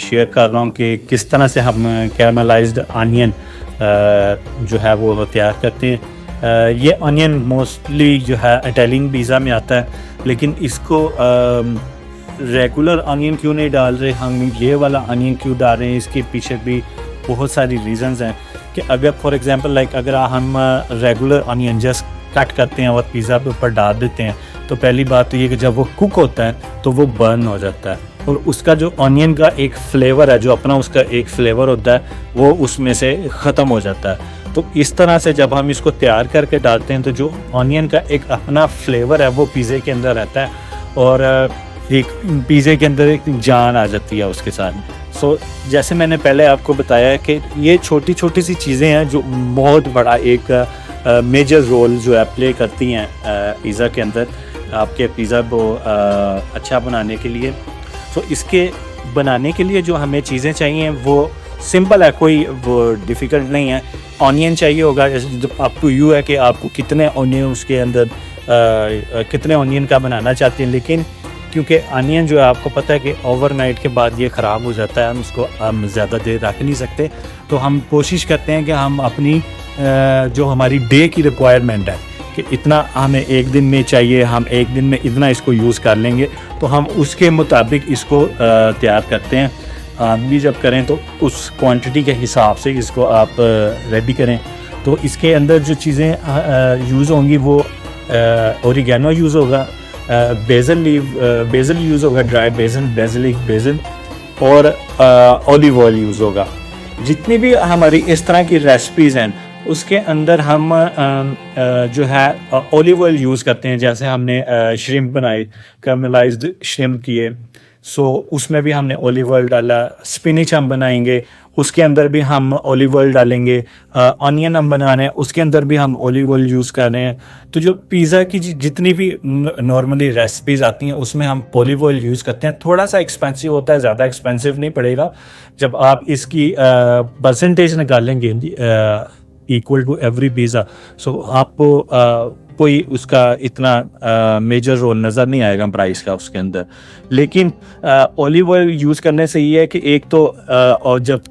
शेयर कर रहा हूँ कि किस तरह से हम कैरमलाइज्ड अनियन जो है वो तैयार करते हैं। ये अनियन मोस्टली जो है इटालियन पिज़्ज़ा में आता है, लेकिन इसको रेगुलर अनियन क्यों नहीं डाल रहे, हम ये वाला अनियन क्यों डाल रहे हैं, इसके पीछे भी बहुत सारी रीज़न्स हैं। कि अगर फॉर एग्जांपल लाइक अगर हम रेगुलर अनियन जस्ट कट करते हैं और पिज़्ज़ा पे ऊपर डाल देते हैं, तो पहली बात तो ये कि जब वो कुक होता है तो वो बर्न हो जाता है, और उसका जो अनियन का एक फ्लेवर है, जो अपना उसका एक फ्लेवर होता है, वो उसमें से ख़त्म हो जाता है। तो इस तरह से जब हम इसको तैयार करके डालते हैं तो जो अनियन का एक अपना फ्लेवर है वो पिज़्ज़े के अंदर रहता है, और एक पिज़्ज़े के अंदर एक जान आ जाती है उसके साथ। सो जैसे मैंने पहले आपको बताया कि ये छोटी छोटी सी चीज़ें हैं जो बहुत बड़ा एक मेजर रोल जो है प्ले करती हैं पिज़्ज़ा के अंदर, आपके पिज़्ज़ा को अच्छा बनाने के लिए। तो इसके बनाने के लिए जो हमें चीज़ें चाहिए वो सिंपल है, कोई वो डिफ़िकल्ट नहीं है। ऑनियन चाहिए होगा, अप टू यू है कि आपको कितने ऑनियन उसके अंदर कितने ऑनियन का बनाना चाहते हैं, लेकिन क्योंकि अनियन जो है आपको पता है कि ओवरनाइट के बाद ये ख़राब हो जाता है, हम इसको हम ज़्यादा देर रख नहीं सकते। तो हम कोशिश करते हैं कि हम अपनी जो हमारी डे की रिक्वायरमेंट है कि इतना हमें एक दिन में चाहिए, हम एक दिन में इतना इसको यूज़ कर लेंगे, तो हम उसके मुताबिक इसको तैयार करते हैं। आप भी जब करें तो उस क्वांटिटी के हिसाब से इसको आप रेडी करें। तो इसके अंदर जो चीज़ें यूज़ होंगी वो ओरिगेनो यूज़ होगा, बेज़ल यूज़ होगा, ड्राई बेज़िलिक बेज़ल, और ऑलिव ऑयल यूज़ होगा। जितनी भी हमारी इस तरह की रेसिपीज़ हैं उसके अंदर हम जो है ऑलिव ऑयल यूज़ करते हैं। जैसे हमने श्रिम्प बनाए, कैरमलाइज्ड श्रिम्प किए, सो उसमें भी हमने ऑलिव ऑयल डाला। स्पिनिच हम बनाएंगे, उसके अंदर भी हम ऑलिव ऑयल डालेंगे। ऑनियन हम बना रहे हैं, उसके अंदर भी हम ऑलिव ऑयल यूज़ कर रहे हैं। तो जो पिज़्ज़ा की जितनी भी नॉर्मली रेसिपीज़ आती हैं उसमें हम ऑलिव ऑयल यूज़ करते हैं। थोड़ा सा एक्सपेंसिव होता है, ज़्यादा एक्सपेंसिव नहीं पड़ेगा। जब आप इसकी परसेंटेज निकालेंगे इक्वल टू एवरी पिज़्ज़ा, सो आपको कोई उसका इतना मेजर रोल नज़र नहीं आएगा प्राइस का उसके अंदर। लेकिन ऑलिव ऑयल यूज़ करने से ये है कि एक तो और जब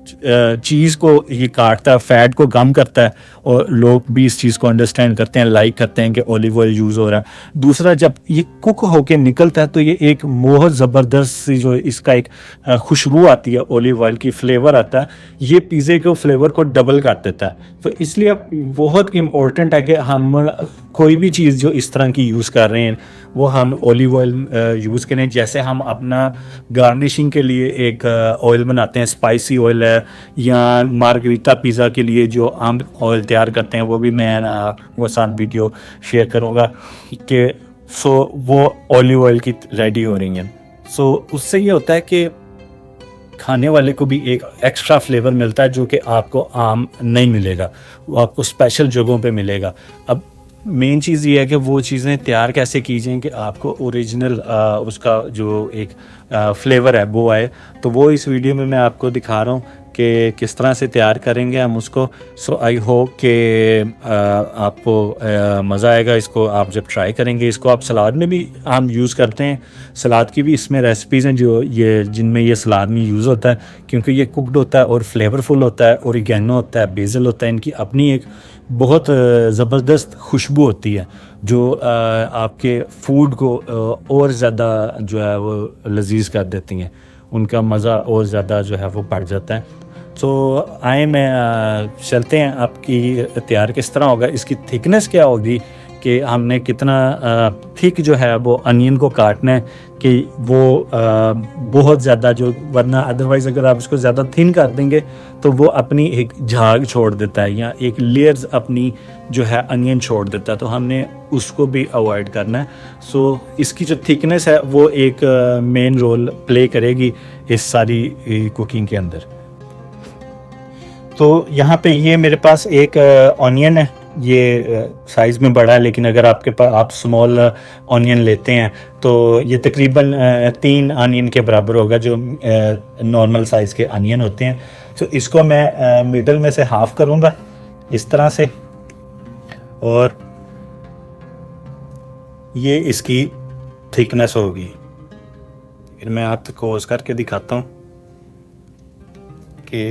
चीज़ को ये काटता है, फैट को कम करता है, और लोग भी इस चीज़ को अंडरस्टैंड करते हैं, लाइक करते हैं कि ऑलिव ऑयल यूज़ हो रहा है। दूसरा, जब ये कुक होके निकलता है तो ये एक बहुत ज़बरदस्त सी जो इसका एक खुशबू आती है, ऑलिव ऑयल की फ्लेवर आता है, ये पिज़्ज़े के फ्लेवर को डबल कर देता है। तो इसलिए बहुत इम्पोर्टेंट है कि हम कोई भी चीज़ जो इस तरह की यूज़ कर रहे हैं वो हम ऑलिव ऑयल यूज़ करें। जैसे हम अपना गार्निशिंग के लिए एक ऑयल बनाते हैं, स्पाइसी ऑयल है, या मार्गरीटा पिज़्ज़ा के लिए जो हम ऑयल तैयार करते हैं, वो भी मैं वो साथ वीडियो शेयर करूँगा कि वो ऑलिव ऑयल की रेडी हो रही हैं। उससे ये होता है कि खाने वाले को भी एक एक्स्ट्रा फ्लेवर मिलता है जो कि आपको आम नहीं मिलेगा, वो आपको स्पेशल जगहों पे मिलेगा। अब मेन चीज़ ये है कि वो चीज़ें तैयार कैसे की जाएँ कि आपको ओरिजिनल उसका जो एक फ्लेवर है वो आए। तो वो इस वीडियो में मैं आपको दिखा रहा हूँ कि किस तरह से तैयार करेंगे हम उसको। सो आई होप कि आपको मज़ा आएगा। इसको आप जब ट्राई करेंगे, इसको आप सलाद में भी हम यूज़ करते हैं, सलाद की भी इसमें रेसिपीज़ हैं जो ये जिनमें ये सलाद में यूज़ होता है, क्योंकि ये कुकड होता है और फ्लेवरफुल होता है, ओरिगेनो होता है, बेज़ल होता है, इनकी अपनी एक बहुत ज़बरदस्त खुशबू होती है जो आपके फूड को और ज़्यादा जो है वो लजीज कर देती हैं, उनका मज़ा और ज़्यादा जो है वो बढ़ जाता है। तो आए मैं चलते हैं, आपकी तैयार किस तरह होगा, इसकी थिकनेस क्या होगी कि हमने कितना थिक जो है वो अनियन को काटना है कि वो बहुत ज़्यादा जो, वरना अदरवाइज़ अगर आप इसको ज़्यादा थिन कर देंगे तो वो अपनी एक झाग छोड़ देता है या एक लेयर्स अपनी जो है अनियन छोड़ देता है, तो हमने उसको भी अवॉइड करना है। सो इसकी जो थिकनेस है वो एक मेन रोल प्ले करेगी इस सारी कुकिंग के अंदर। तो यहाँ पे ये मेरे पास एक ऑनियन है, ये साइज़ में बड़ा है, लेकिन अगर आपके पास आप स्मॉल ऑनियन लेते हैं तो ये तकरीबन 3 ऑनियन के बराबर होगा जो नॉर्मल साइज़ के ऑनियन होते हैं। तो इसको मैं मिडल में से हाफ़ करूँगा इस तरह से, और ये इसकी थिकनेस होगी। फिर मैं आपको कोस करके दिखाता हूँ कि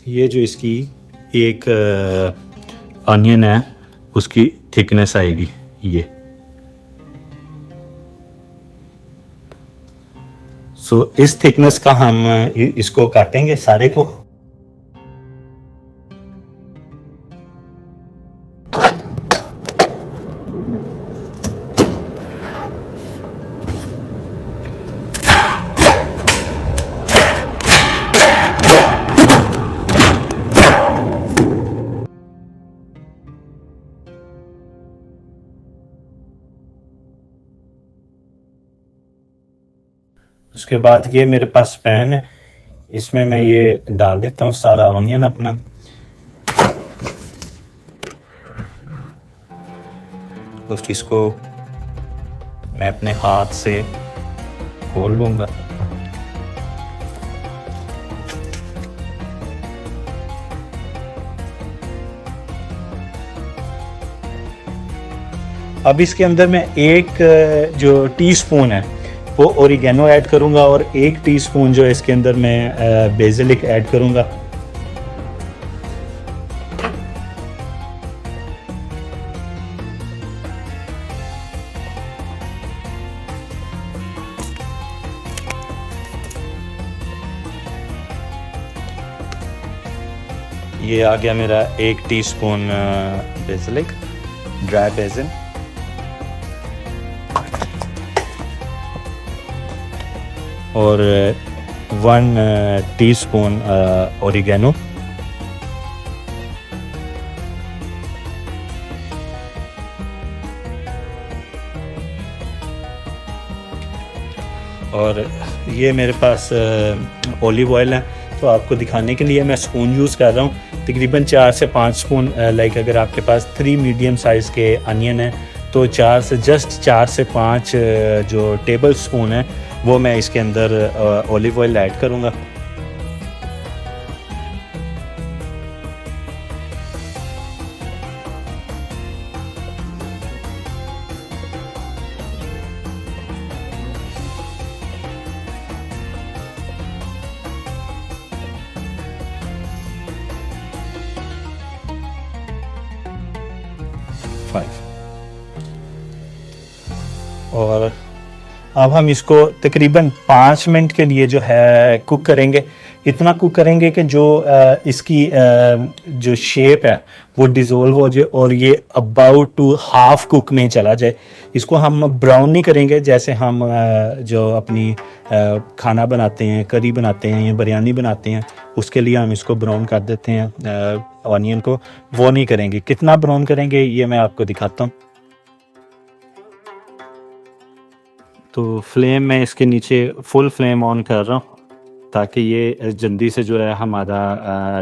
ये जो इसकी एक अनियन है उसकी थिकनेस आएगी ये। सो इस थिकनेस का हम इसको काटेंगे सारे को। उसके बाद ये मेरे पास पैन है, इसमें मैं ये डाल देता हूँ सारा ऑनियन अपना। तो इसको मैं अपने हाथ से खोल लूँगा। अब इसके अंदर मैं एक जो टीस्पून है वो ओरिगेनो ऐड करूंगा और 1 टीस्पून जो है इसके अंदर मैं बेसिलिक ऐड करूंगा। ये आ गया मेरा 1 टीस्पून बेसिलिक ड्राई बेसिल। और 1 टीस्पून ओरिगेनो। और ये मेरे पास ओलिव ऑयल है, तो आपको दिखाने के लिए मैं स्पून यूज़ कर रहा हूँ। तकरीबन 4 से 5 स्पून। लाइक अगर आपके पास 3 मीडियम साइज़ के अनियन है तो 4 से 5 जो टेबल स्पून है वो मैं इसके अंदर ओलिव ऑयल ऐड करूँगा। और अब हम इसको तकरीबन 5 मिनट के लिए जो है कुक करेंगे। इतना कुक करेंगे कि जो इसकी जो शेप है वो डिज़ोल्व हो जाए और ये अबाउट टू हाफ कुक में चला जाए। इसको हम ब्राउन नहीं करेंगे, जैसे हम जो अपनी खाना बनाते हैं, करी बनाते हैं या बिरयानी बनाते हैं, उसके लिए हम इसको ब्राउन कर देते हैं ऑनियन को। वो नहीं करेंगे। कितना ब्राउन करेंगे ये मैं आपको दिखाता हूँ। तो फ्लेम मैं इसके नीचे फुल फ्लेम ऑन कर रहा हूँ ताकि ये जल्दी से जो है हमारा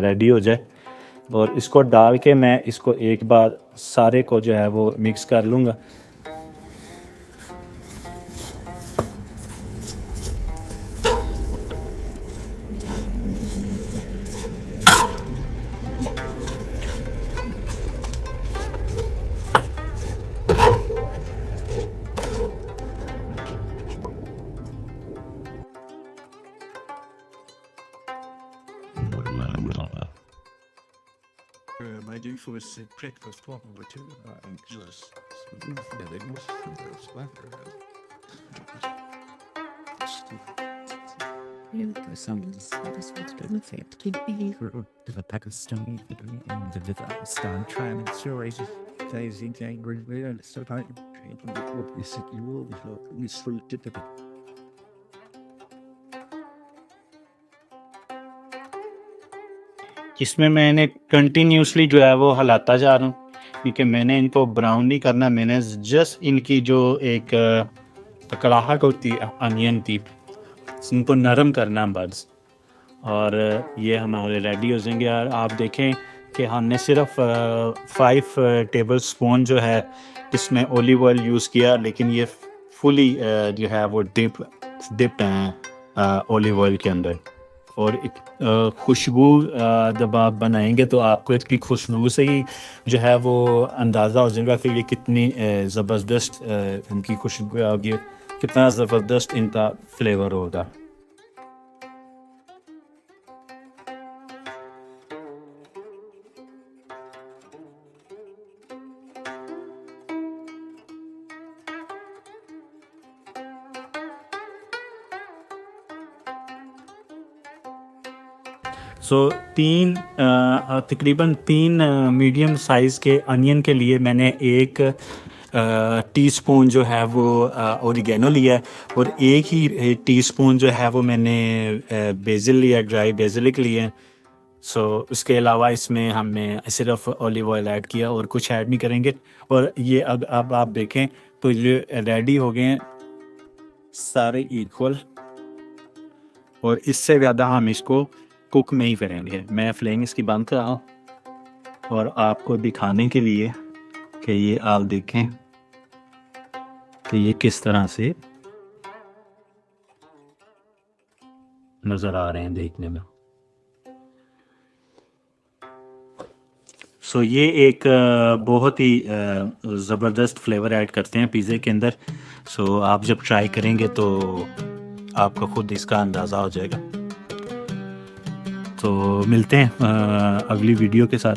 रेडी हो जाए। और इसको डाल के मैं इसको एक बार सारे को जो है वो मिक्स कर लूँगा। I do for a breakfast one or two. Just yeah, they must the Pakistani and the Afghanistan translated Daisy Jane Green so tight you will useful to the इसमें मैंने कंटिन्यूसली जो है वो हिलाता जा रहा हूँ क्योंकि मैंने इनको ब्राउन नहीं करना। मैंने जस्ट इनकी जो एक कड़ाहट होती है अनियन की, इनको नरम करना बस। और ये हमारे रेडी हो जाएंगे। यार आप देखें कि हमने सिर्फ 5 टेबल स्पून जो है इसमें ओलिव ऑयल यूज़ किया, लेकिन ये फुली जो है वो डिप्ड हैं ओलिव ऑयल के अंदर। और खुशबू जब आप बनाएंगे तो आपको इसकी खुशबू से ही जो है वो अंदाज़ा हो जाएगा कि ये कितनी ज़बरदस्त इनकी खुशबू आ गई। कितना ज़बरदस्त इनका फ्लेवर होगा। सो तकरीबन 3 मीडियम साइज़ के अनियन के लिए मैंने 1 टीस्पून जो है वो ओरिगेनो लिया है, और 1 ही टीस्पून जो है वो मैंने बेसिल लिया, ड्राई बेसिलिक लिए हैं। सो उसके अलावा इसमें हमने सिर्फ ऑलिव ऑयल ऐड किया और कुछ ऐड नहीं करेंगे। और ये अब आप देखें तो ये रेडी हो गए हैं सारे इक्वल, और इससे ज़्यादा हम इसको कुक में ही करेंगे। मैं फ्लेम इसकी बंद कर रहा हूँ और आपको दिखाने के लिए कि ये आप देखें कि ये किस तरह से नज़र आ रहे हैं देखने में। सो ये एक बहुत ही ज़बरदस्त फ्लेवर ऐड करते हैं पिज़्ज़े के अंदर। सो आप जब ट्राई करेंगे तो आपको खुद इसका अंदाज़ा हो जाएगा। तो मिलते हैं अगली वीडियो के साथ।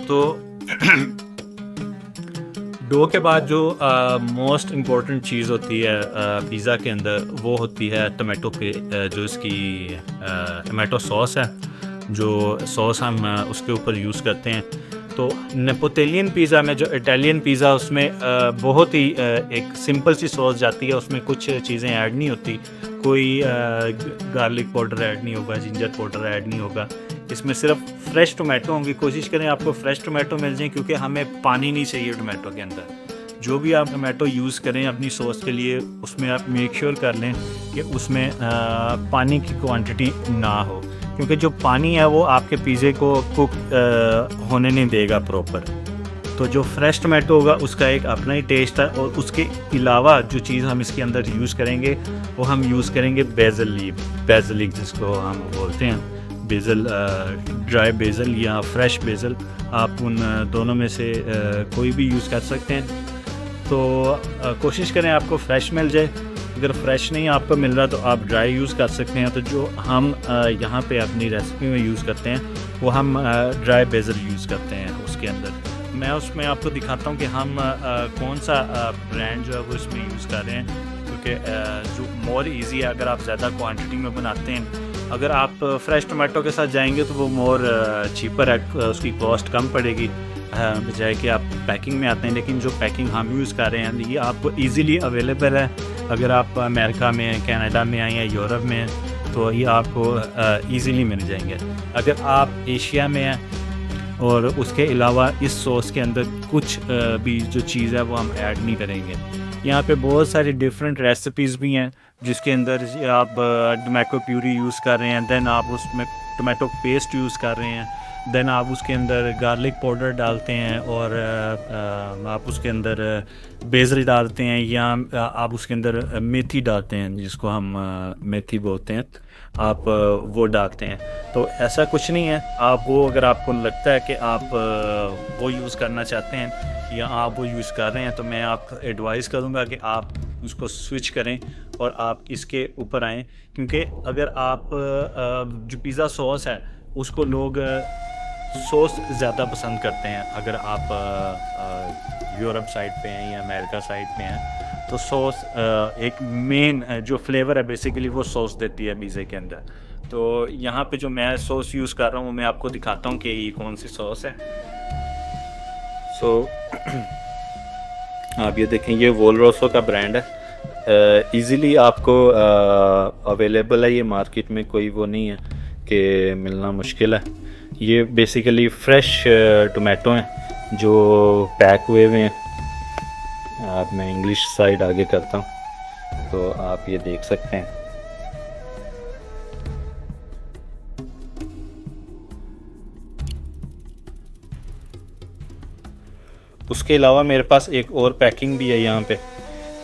तो डो के बाद जो मोस्ट इम्पॉर्टेंट चीज़ होती है पिज़्ज़ा के अंदर, वो होती है टमाटो पे जो इसकी टमाटो सॉस है, जो सॉस हम उसके ऊपर यूज़ करते हैं। तो नेपोलियन पिज़्ज़ा में, जो इटालियन पिज़्ज़ा, उसमें बहुत ही एक सिंपल सी सॉस जाती है, उसमें कुछ चीज़ें ऐड नहीं होती, कोई गार्लिक पाउडर ऐड नहीं होगा, जिंजर पाउडर ऐड नहीं होगा। इसमें सिर्फ फ्रेश टोमेटो होंगी। कोशिश करें आपको फ्रेश टोमेटो मिल जाए, क्योंकि हमें पानी नहीं चाहिए टोमेटो के अंदर। जो भी आप टोमेटो यूज़ करें अपनी सॉस के लिए, उसमें आप मेक श्योर कर लें कि उसमें पानी की क्वांटिटी ना हो, क्योंकि जो पानी है वो आपके पिज़्ज़े को कुक होने नहीं देगा प्रॉपर। तो जो फ्रेश टोमेटो होगा उसका एक अपना ही टेस्ट है। और उसके अलावा जो चीज़ हम इसके अंदर यूज़ करेंगे वो हम यूज़ करेंगे बेसिल लीफ, बेसिलिक जिसको हम बोलते हैं, बेसिल, ड्राई बेसिल या फ्रेश बेसिल, आप उन दोनों में से कोई भी यूज़ कर सकते हैं। तो कोशिश करें आपको फ्रेश मिल जाए। अगर फ्रेश नहीं आपको मिल रहा तो आप ड्राई यूज़ कर सकते हैं। तो जो हम यहाँ पे अपनी रेसिपी में यूज़ करते हैं वो हम ड्राई बेसिल यूज़ करते हैं उसके अंदर। मैं उसमें आपको दिखाता हूँ कि हम कौन सा ब्रांड जो है वो इसमें यूज़ कर रहे हैं, क्योंकि जो मोर इजी है अगर आप ज़्यादा क्वांटिटी में बनाते हैं। अगर आप फ्रेश टोमेटो के साथ जाएंगे तो वो मोर चीपर है, उसकी कॉस्ट कम पड़ेगी बजाय कि आप पैकिंग में आते हैं। लेकिन जो पैकिंग हम यूज़ कर रहे हैं ये आपको ईज़िली अवेलेबल है। अगर आप अमेरिका में, कनाडा में आए या यूरोप में हैं तो ये आपको ईज़िली मिल जाएंगे। अगर आप एशिया में हैं और उसके अलावा इस सॉस के अंदर कुछ भी जो चीज़ है वो हम ऐड नहीं करेंगे। यहाँ पे बहुत सारी डिफरेंट रेसिपीज़ भी हैं जिसके अंदर आप टोमेटो प्यूरी यूज़ कर रहे हैं, देन आप उसमें टोमेटो पेस्ट यूज़ कर रहे हैं, देन आप उसके अंदर गार्लिक पाउडर डालते हैं, और आप उसके अंदर बेसिल डालते हैं, या आप उसके अंदर मेथी डालते हैं जिसको हम मेथी बोलते हैं, आप वो डालते हैं। तो ऐसा कुछ नहीं है। आप वो, अगर आपको लगता है कि आप वो यूज़ करना चाहते हैं या आप वो यूज़ कर रहे हैं, तो मैं आपको एडवाइस करूँगा कि आप उसको स्विच करें और आप इसके ऊपर आएँ। क्योंकि अगर आप जो पिज़्ज़ा सॉस है उसको लोग सॉस ज़्यादा पसंद करते हैं। अगर आप यूरोप साइड पे हैं या अमेरिका साइड पे हैं तो सॉस एक मेन जो फ्लेवर है बेसिकली वो सॉस देती है पिज़्ज़े के अंदर। तो यहाँ पे जो मैं सॉस यूज़ कर रहा हूँ मैं आपको दिखाता हूँ कि ये कौन सी सॉस है। सो आप ये देखें, ये वोलरोसो का ब्रांड है। इजीली आपको अवेलेबल है ये मार्केट में, कोई वो नहीं है कि मिलना मुश्किल है। ये बेसिकली फ्रेश टोमेटो हैं जो पैक हुए हुए हैं। आप मैं इंग्लिश साइड आगे करता हूँ तो आप ये देख सकते हैं। उसके अलावा मेरे पास एक और पैकिंग भी है यहाँ पे।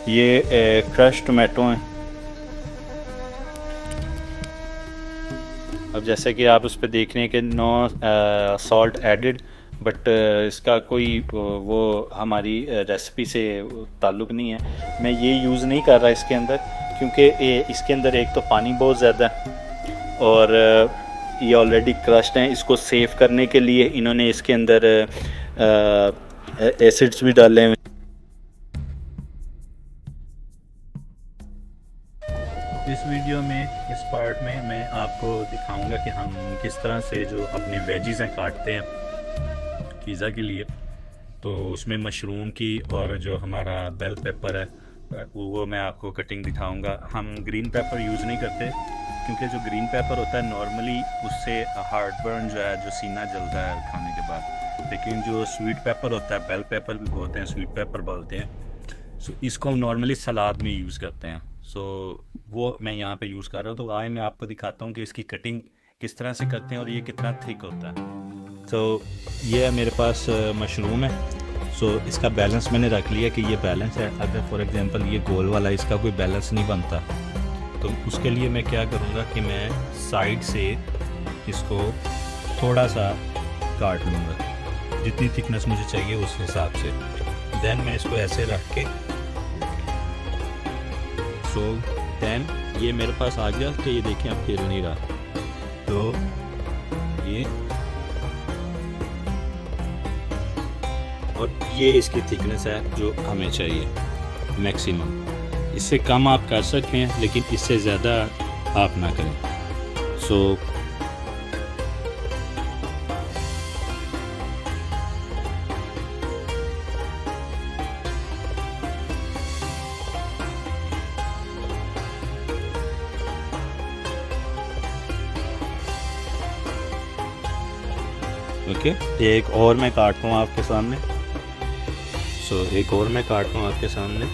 ये क्रश टोमेटो हैं। अब जैसे कि आप उस पर देख रहे हैं कि नो सॉल्ट एडिड, बट इसका कोई वो हमारी रेसिपी से ताल्लुक़ नहीं है। मैं ये यूज़ नहीं कर रहा इसके अंदर, क्योंकि इसके अंदर एक तो पानी बहुत ज़्यादा है और ये ऑलरेडी क्रश्ड हैं। इसको सेव करने के लिए इन्होंने इसके अंदर एसिड्स भी डाले हैं। इस वीडियो में इस पार्ट में मैं आपको दिखाऊंगा कि हम किस तरह से जो अपनी वेजीज़ हैं काटते हैं पिज़्ज़ा के लिए। तो उसमें मशरूम की और जो हमारा बेल पेपर है वो मैं आपको कटिंग दिखाऊंगा। हम ग्रीन पेपर यूज़ नहीं करते, क्योंकि जो ग्रीन पेपर होता है नॉर्मली उससे हार्ट बर्न जो है, जो सीना जलता है खाने के बाद। लेकिन जो स्वीट पेपर होता है, बेल पेपर भी बोलते हैं, स्वीट पेपर बोलते हैं, सो इसको हम नॉर्मली सलाद में यूज़ करते हैं। सो वो मैं यहाँ पे यूज़ कर रहा हूँ। तो आज मैं आपको दिखाता हूँ कि इसकी कटिंग किस तरह से करते हैं और ये कितना थिक होता है। तो ये मेरे पास मशरूम है। सो इसका बैलेंस मैंने रख लिया कि ये बैलेंस है। अगर फॉर एग्जांपल ये गोल वाला, इसका कोई बैलेंस नहीं बनता, तो उसके लिए मैं क्या करूँगा कि मैं साइड से इसको थोड़ा सा काट लूँगा, जितनी थिकनेस मुझे चाहिए उस हिसाब से। देन मैं इसको ऐसे रख के देन ये मेरे पास आ गया कि ये देखें अब हिल नहीं रहा। तो ये और ये इसकी थिकनेस है जो हमें चाहिए मैक्सिमम। इससे कम आप कर सकते हैं, लेकिन इससे ज़्यादा आप ना करें। सो ओके, एक और मैं काटता हूँ आपके सामने। एक और मैं काटता हूँ आपके सामने।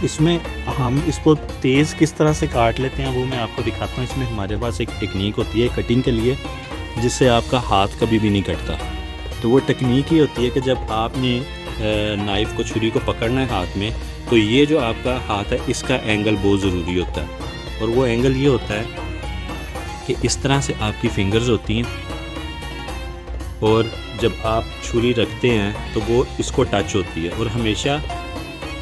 इसमें हम इसको तेज़ किस तरह से काट लेते हैं वो मैं आपको दिखाता हूँ। इसमें हमारे पास एक टेक्निक होती है कटिंग के लिए, जिससे आपका हाथ कभी भी नहीं कटता। तो वो टेक्निक ही होती है कि जब आपने नाइफ़ को, छुरी को पकड़ना है हाथ में, तो ये जो आपका हाथ है इसका एंगल बहुत ज़रूरी होता है। और वो एंगल ये होता है कि इस तरह से आपकी फिंगर्स होती हैं, और जब आप छुरी रखते हैं तो वो इसको टच होती है, और हमेशा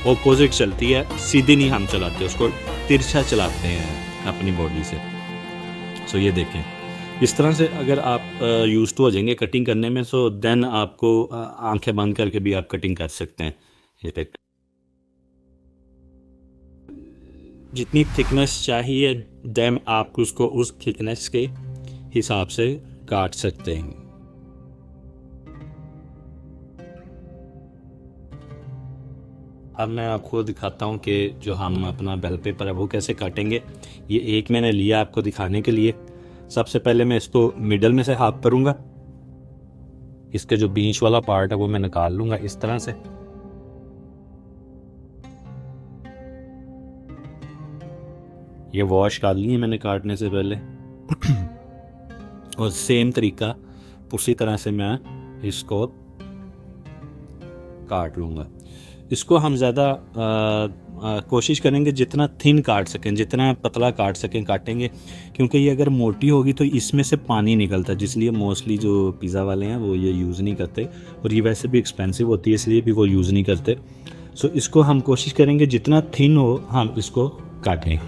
ऑपोजिट चलती है, सीधी नहीं हम चलाते, उसको तिरछा चलाते हैं अपनी बॉडी से। सो ये देखें, इस तरह से अगर आप यूज़ टू हो जाएंगे कटिंग करने में, सो देन आपको आंखें बंद करके भी आप कटिंग कर सकते हैं। ये जितनी थिकनेस चाहिए देन आप उसको उस थिकनेस के हिसाब से काट सकते हैं। अब मैं आपको दिखाता हूँ कि जो हम अपना बेल पेपर है वो कैसे काटेंगे। ये एक मैंने लिया आपको दिखाने के लिए। सबसे पहले मैं इसको मिडल में से हाफ करूँगा, इसके जो बीच वाला पार्ट है वो मैं निकाल लूँगा इस तरह से। ये वॉश कर ली है मैंने काटने से पहले और सेम तरीका उसी तरह से मैं इसको काट लूँगा। इसको हम ज़्यादा कोशिश करेंगे जितना थिन काट सकें, जितना पतला काट सकें काटेंगे, क्योंकि ये अगर मोटी होगी तो इसमें से पानी निकलता है, जिसलिए मोस्टली जो पिज़्ज़ा वाले हैं वो ये यूज़ नहीं करते, और ये वैसे भी एक्सपेंसिव होती है इसलिए भी वो यूज़ नहीं करते। सो इसको हम कोशिश करेंगे जितना थिन हो हम इसको काटें।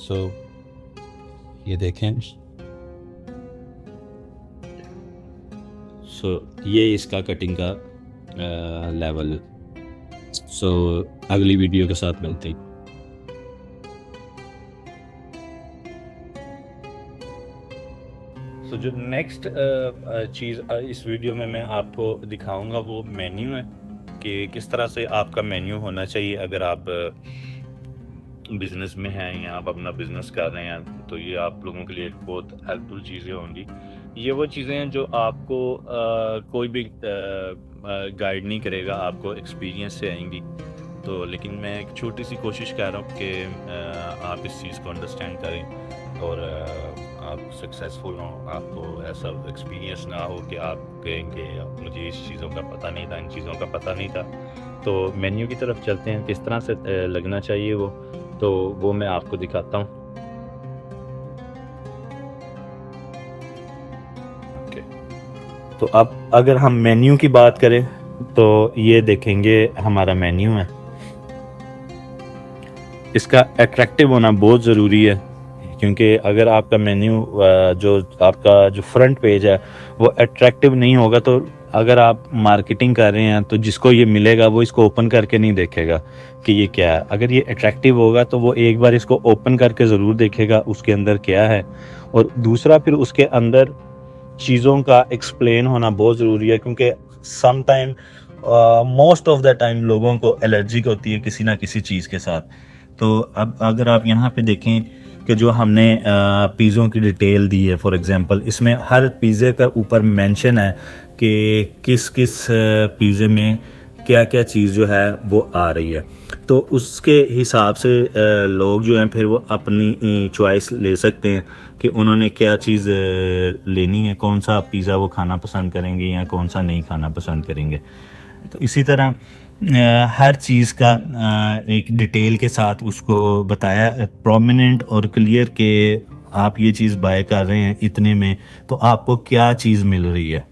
सो ये देखें, सो ये इसका कटिंग का लेवल। सो अगली वीडियो के साथ मिलते हैं। सो जो नेक्स्ट चीज़ इस वीडियो में मैं आपको दिखाऊंगा वो मेन्यू है, कि किस तरह से आपका मेन्यू होना चाहिए अगर आप बिज़नेस में हैं या आप अपना बिज़नेस कर रहे हैं। तो ये आप लोगों के लिए बहुत हेल्पफुल चीज़ें होंगी। ये वो चीज़ें हैं जो आपको कोई भी गाइड नहीं करेगा, आपको एक्सपीरियंस से आएंगी। तो लेकिन मैं एक छोटी सी कोशिश कर रहा हूँ कि आप इस चीज़ को अंडरस्टैंड करें और आप सक्सेसफुल हों, आपको ऐसा एक्सपीरियंस ना हो कि आप कहेंगे मुझे इस चीज़ों का पता नहीं था, इन चीज़ों का पता नहीं था। तो मेन्यू की तरफ चलते हैं, किस तरह से लगना चाहिए वो, तो वो मैं आपको दिखाता हूँ। ओके, तो अब अगर हम मेन्यू की बात करें तो ये देखेंगे हमारा मेन्यू है। इसका अट्रैक्टिव होना बहुत ज़रूरी है, क्योंकि अगर आपका मेन्यू जो आपका जो फ्रंट पेज है वो अट्रैक्टिव नहीं होगा, तो अगर आप मार्केटिंग कर रहे हैं तो जिसको ये मिलेगा वो इसको ओपन करके नहीं देखेगा कि ये क्या है। अगर ये अट्रैक्टिव होगा तो वो एक बार इसको ओपन करके ज़रूर देखेगा उसके अंदर क्या है। और दूसरा, फिर उसके अंदर चीज़ों का एक्सप्लेन होना बहुत ज़रूरी है, क्योंकि some time most of the time लोगों को एलर्जिक होती है किसी ना किसी चीज़ के साथ। तो अब अगर आप यहाँ पे देखें कि जो हमने पिज़्ज़ों की डिटेल दी है, फॉर एग्जांपल इसमें हर पिज़्ज़े का ऊपर मेंशन है कि किस किस पिज़्ज़े में क्या क्या चीज़ जो है वो आ रही है। तो उसके हिसाब से लोग जो हैं फिर वो अपनी चॉइस ले सकते हैं कि उन्होंने क्या चीज़ लेनी है, कौन सा पिज़्ज़ा वो खाना पसंद करेंगे या कौन सा नहीं खाना पसंद करेंगे। तो इसी तरह हर चीज़ का एक डिटेल के साथ उसको बताया प्रोमिनेंट और क्लियर कि आप ये चीज़ बाय कर रहे हैं इतने में, तो आपको क्या चीज़ मिल रही है।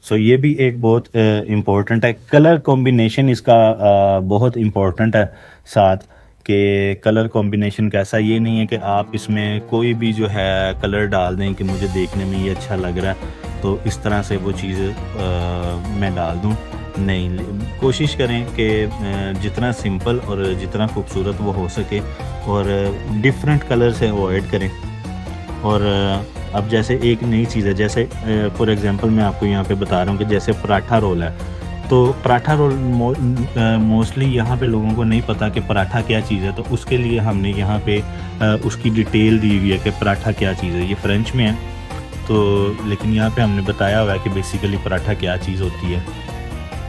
सो ये भी एक बहुत इम्पोर्टेंट है। कलर कॉम्बिनेशन इसका बहुत इम्पोर्टेंट है साथ, कि कलर कॉम्बिनेशन कैसा, ये नहीं है कि आप इसमें कोई भी जो है कलर डाल दें कि मुझे देखने में ये अच्छा लग रहा है तो इस तरह से वो चीज़ मैं डाल दूं। नहीं, कोशिश करें कि जितना सिंपल और जितना खूबसूरत वो हो सके, और डिफरेंट कलर से अवॉइड करें। और अब जैसे एक नई चीज़ है, जैसे फॉर एग्जांपल मैं आपको यहाँ पे बता रहा हूँ कि जैसे पराठा रोल है, तो पराठा रोल मोस्टली यहाँ पे लोगों को नहीं पता कि पराठा क्या चीज़ है। तो उसके लिए हमने यहाँ पे उसकी डिटेल दी हुई है कि पराठा क्या चीज़ है। ये फ्रेंच में है, तो लेकिन यहाँ पे हमने बताया हुआ है कि बेसिकली पराठा क्या चीज़ होती है,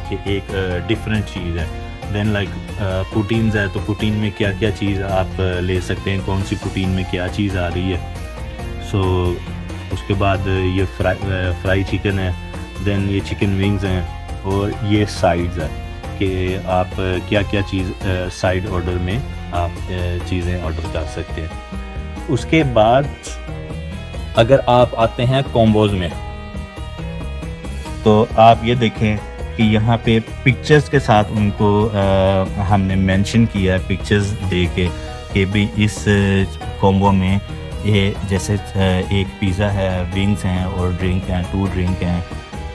कि एक डिफरेंट चीज़ है। देन लाइक प्रोटीन्स है, तो प्रोटीन में क्या क्या चीज़ आप ले सकते हैं, कौन सी प्रोटीन में क्या चीज़ आ रही है। सो उसके बाद ये फ्राई चिकन है, देन ये चिकन विंग्स हैं, और ये साइड्स है कि आप क्या क्या चीज़ साइड ऑर्डर में आप चीज़ें ऑर्डर कर सकते हैं। उसके बाद अगर आप आते हैं कॉम्बोज में, तो आप ये देखें कि यहाँ पे पिक्चर्स के साथ उनको हमने मेंशन किया है, पिक्चर्स दे के कि भी इस कॉम्बो में ये जैसे एक पिज़्ज़ा है, विंग्स हैं और ड्रिंक हैं, 2 ड्रिंक हैं।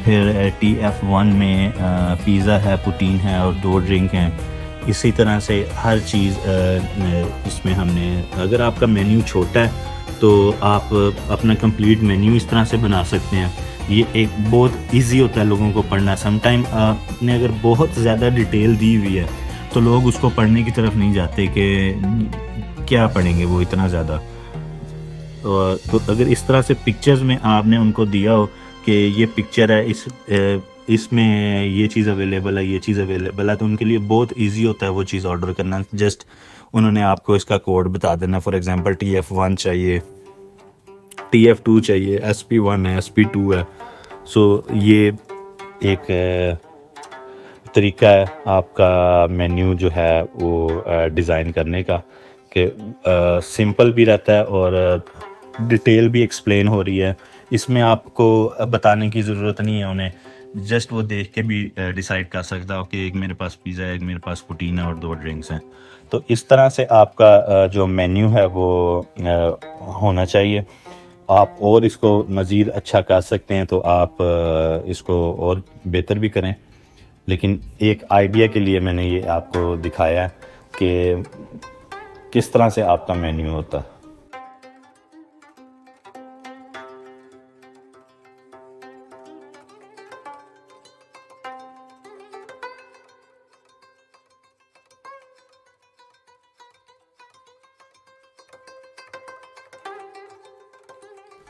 फिर TF1 में पिज़्ज़ा है, प्रोटीन है और 2 ड्रिंक हैं। इसी तरह से हर चीज़ इसमें हमने, अगर आपका मेन्यू छोटा है तो आप अपना कंप्लीट मेन्यू इस तरह से बना सकते हैं। ये एक बहुत इजी होता है लोगों को पढ़ना। समटाइम आपने अगर बहुत ज़्यादा डिटेल दी हुई है तो लोग उसको पढ़ने की तरफ नहीं जाते कि क्या पढ़ेंगे वो इतना ज़्यादा। तो अगर इस तरह से पिक्चर्स में आपने उनको दिया हो कि ये पिक्चर है, इसमें ये चीज़ अवेलेबल है, ये चीज़ अवेलेबल है, तो उनके लिए बहुत इजी होता है वो चीज़ ऑर्डर करना। जस्ट उन्होंने आपको इसका कोड बता देना, फॉर एग्जांपल TF1 चाहिए, TF2 चाहिए, SP1 है, SP2 है। सो ये एक तरीका है आपका मेन्यू जो है वो डिज़ाइन करने का, कि सिंपल भी रहता है और डिटेल भी एक्सप्लेन हो रही है। इसमें आपको बताने की ज़रूरत नहीं है उन्हें, जस्ट वो देख के भी डिसाइड कर सकता हो कि एक मेरे पास पिज़्ज़ा है, एक मेरे पास प्रोटीन है और 2 ड्रिंक्स हैं। तो इस तरह से आपका जो मेन्यू है वो होना चाहिए। आप और इसको मज़ीद अच्छा कर सकते हैं तो आप इसको और बेहतर भी करें, लेकिन एक आइडिया के लिए मैंने ये आपको दिखाया है कि किस तरह से आपका मेन्यू होता है।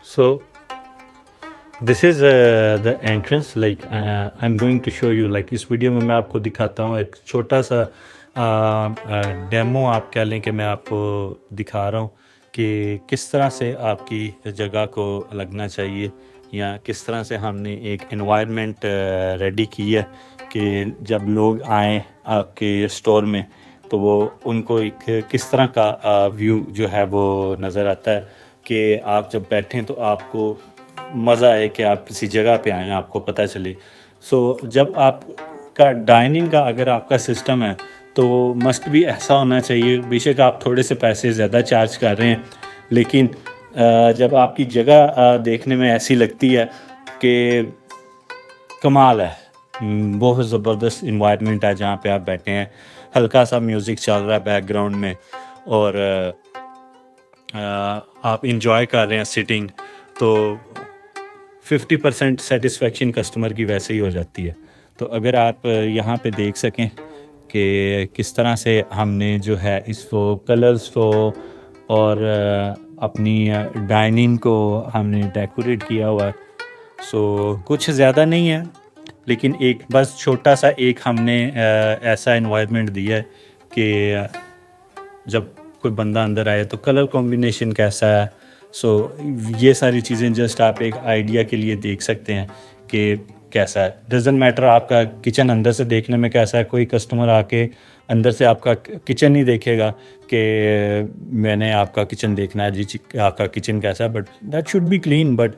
So this is the entrance like I am going to show you like इस वीडियो में मैं आपको दिखाता हूँ एक छोटा सा डेमो आप कह लें कि मैं आपको दिखा रहा हूँ कि किस तरह से आपकी जगह को लगना चाहिए या किस तरह से हमने एक एनवायरनमेंट रेडी की है कि जब लोग आएँ आपके स्टोर में तो वो उनको एक किस तरह का व्यू जो है वो नज़र आता है कि आप जब बैठें तो आपको मज़ा आए कि आप किसी जगह पे आएँ आपको पता चले। सो जब आपका डाइनिंग का अगर आपका सिस्टम है तो मस्ट भी ऐसा होना चाहिए, बेशक आप थोड़े से पैसे ज़्यादा चार्ज कर रहे हैं लेकिन जब आपकी जगह देखने में ऐसी लगती है कि कमाल है, बहुत ज़बरदस्त इन्वायरमेंट है जहाँ पे आप बैठे हैं, हल्का सा म्यूज़िक चल रहा है बैकग्राउंड में और आप इंजॉय कर रहे हैं सिटिंग, तो 50% सेटिस्फेक्शन कस्टमर की वैसे ही हो जाती है। तो अगर आप यहाँ पे देख सकें कि किस तरह से हमने जो है इसको कलर्स को और अपनी डाइनिंग को हमने डेकोरेट किया हुआ है। सो कुछ ज़्यादा नहीं है लेकिन एक बस छोटा सा एक हमने ऐसा एनवायरनमेंट दिया है कि जब कोई बंदा अंदर आए तो कलर कॉम्बिनेशन कैसा है। सो ये सारी चीज़ें जस्ट आप एक आइडिया के लिए देख सकते हैं कि कैसा है। डजेंट मैटर आपका किचन अंदर से देखने में कैसा है, कोई कस्टमर आके अंदर से आपका किचन नहीं देखेगा कि मैंने आपका किचन देखना है जी, आपका किचन कैसा है, but that should be clean. But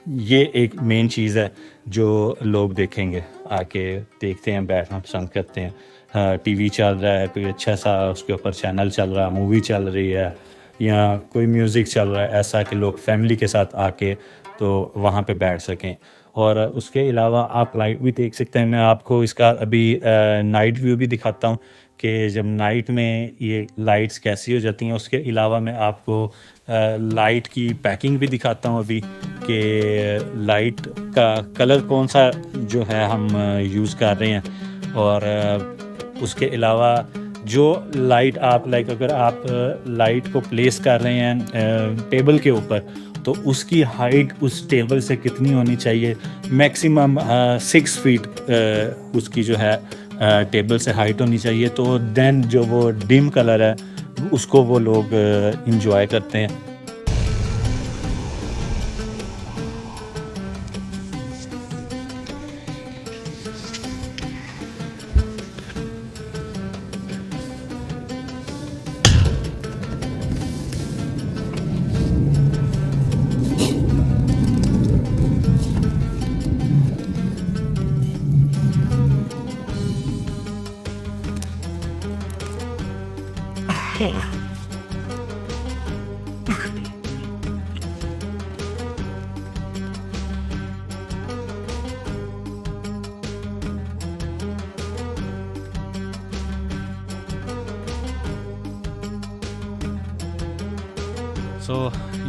ये एक मेन चीज़ है जो लोग देखेंगे, आके देखते हैं, बैठना पसंद करते हैं। टीवी चल रहा है, कोई अच्छा सा उसके ऊपर चैनल चल रहा है, मूवी चल रही है या कोई म्यूज़िक चल रहा है, ऐसा कि लोग फैमिली के साथ आके तो वहाँ पे बैठ सकें। और उसके अलावा आप लाइट भी देख सकते हैं। मैं आपको इसका अभी नाइट व्यू भी दिखाता हूँ कि जब नाइट में ये लाइट्स कैसी हो जाती हैं। उसके अलावा मैं आपको लाइट की पैकिंग भी दिखाता हूँ अभी कि लाइट का कलर कौन सा जो है हम यूज़ कर रहे हैं। और उसके अलावा जो लाइट आप लाइक अगर आप लाइट को प्लेस कर रहे हैं टेबल के ऊपर तो उसकी हाइट उस टेबल से कितनी होनी चाहिए, मैक्सिमम 6 फीट उसकी जो है टेबल से हाइट होनी चाहिए। तो देन जो वो डिम कलर है उसको वो लोग इंजॉय करते हैं। सो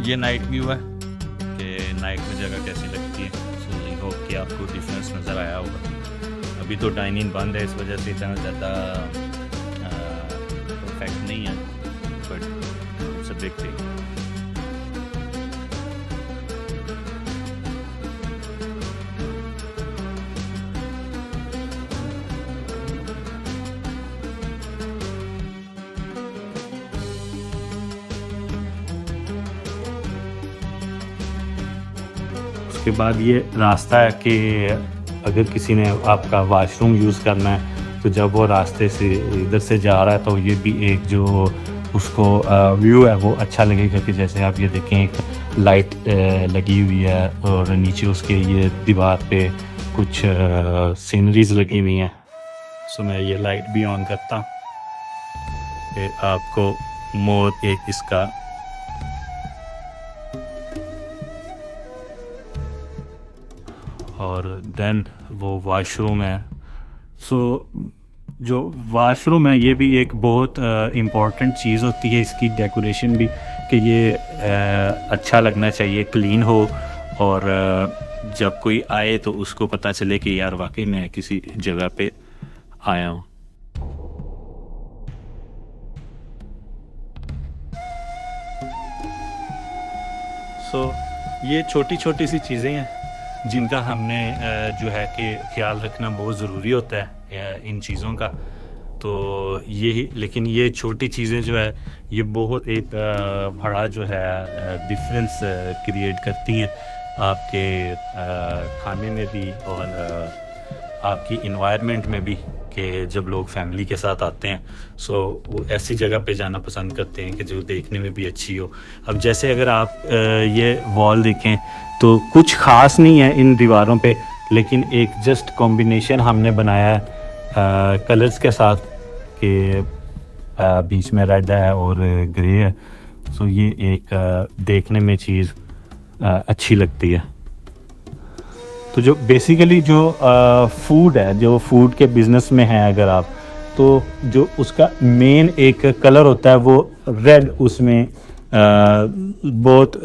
ये नाइट व्यू है कि नाइट में जगह कैसी लगती है। सो आई होप कि आपको डिफरेंस नज़र आया होगा। अभी तो डाइनिंग बंद है, इस वजह से इतना ज़्यादा परफेक्ट नहीं है, but it's a big thing. उसके बाद ये रास्ता है कि अगर किसी ने आपका वाशरूम यूज़ करना है तो जब वो रास्ते से इधर से जा रहा है तो ये भी एक जो उसको व्यू है वो अच्छा लगेगा कि जैसे आप ये देखें एक लाइट लगी हुई है और नीचे उसके ये दीवार पे कुछ सीनरीज लगी हुई हैं। सो मैं ये लाइट भी ऑन करता हूँ कि आपको मोर एक इसका और देन वो वॉशरूम है। सो जो वॉशरूम है ये भी एक बहुत इम्पॉर्टेंट चीज़ होती है, इसकी डेकोरेशन भी कि ये अच्छा लगना चाहिए, क्लीन हो और जब कोई आए तो उसको पता चले कि यार वाकई मैं किसी जगह पे आया हूँ। सो ये छोटी छोटी सी चीज़ें हैं जिनका हमने जो है कि ख्याल रखना बहुत ज़रूरी होता है इन चीज़ों का। तो यही, लेकिन ये छोटी चीज़ें जो है ये बहुत एक बड़ा जो है डिफरेंस क्रिएट करती हैं आपके खाने में भी और आपकी इन्वायरमेंट में भी, कि जब लोग फैमिली के साथ आते हैं वो ऐसी जगह पे जाना पसंद करते हैं कि जो देखने में भी अच्छी हो। अब जैसे अगर आप ये वॉल देखें तो कुछ ख़ास नहीं है इन दीवारों पे, लेकिन एक जस्ट कॉम्बिनेशन हमने बनाया है कलर्स के साथ कि बीच में रेड है और ग्रे है। सो ये एक देखने में चीज़ अच्छी लगती है। तो जो बेसिकली जो फूड है, जो फूड के बिज़नेस में है अगर आप, तो जो उसका मेन एक कलर होता है वो रेड, उसमें बहुत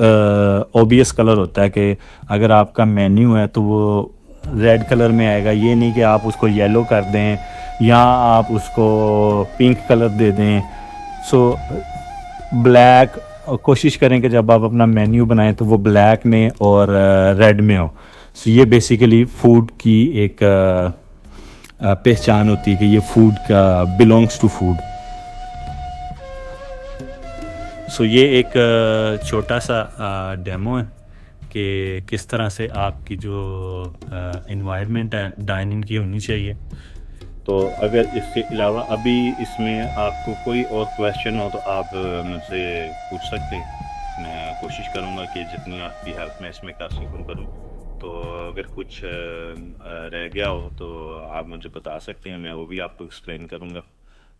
ऑब्वियस कलर होता है कि अगर आपका मेन्यू है तो वो रेड कलर में आएगा। ये नहीं कि आप उसको येलो कर दें या आप उसको पिंक कलर दे दें। सो ब्लैक, कोशिश करें कि जब आप अपना मेन्यू बनाएं तो वो ब्लैक में और रेड में हो। सो ये बेसिकली फूड की एक पहचान होती है कि ये फूड का बिलोंग्स टू फूड। सो ये एक छोटा सा डेमो है कि किस तरह से आपकी जो इन्वायरमेंट है डाइनिंग की होनी चाहिए। तो अगर इसके अलावा अभी इसमें आपको कोई और क्वेश्चन हो तो आप मुझसे पूछ सकते हैं। मैं कोशिश करूँगा कि जितनी आपकी हेल्प मैं इसमें कर सकूँ करूँ। तो अगर कुछ रह गया हो तो आप मुझे बता सकते हैं, मैं वो भी आपको एक्सप्लेन करूँगा।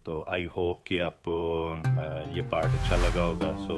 तो आई होप कि आपको ये पार्ट अच्छा लगा होगा। सो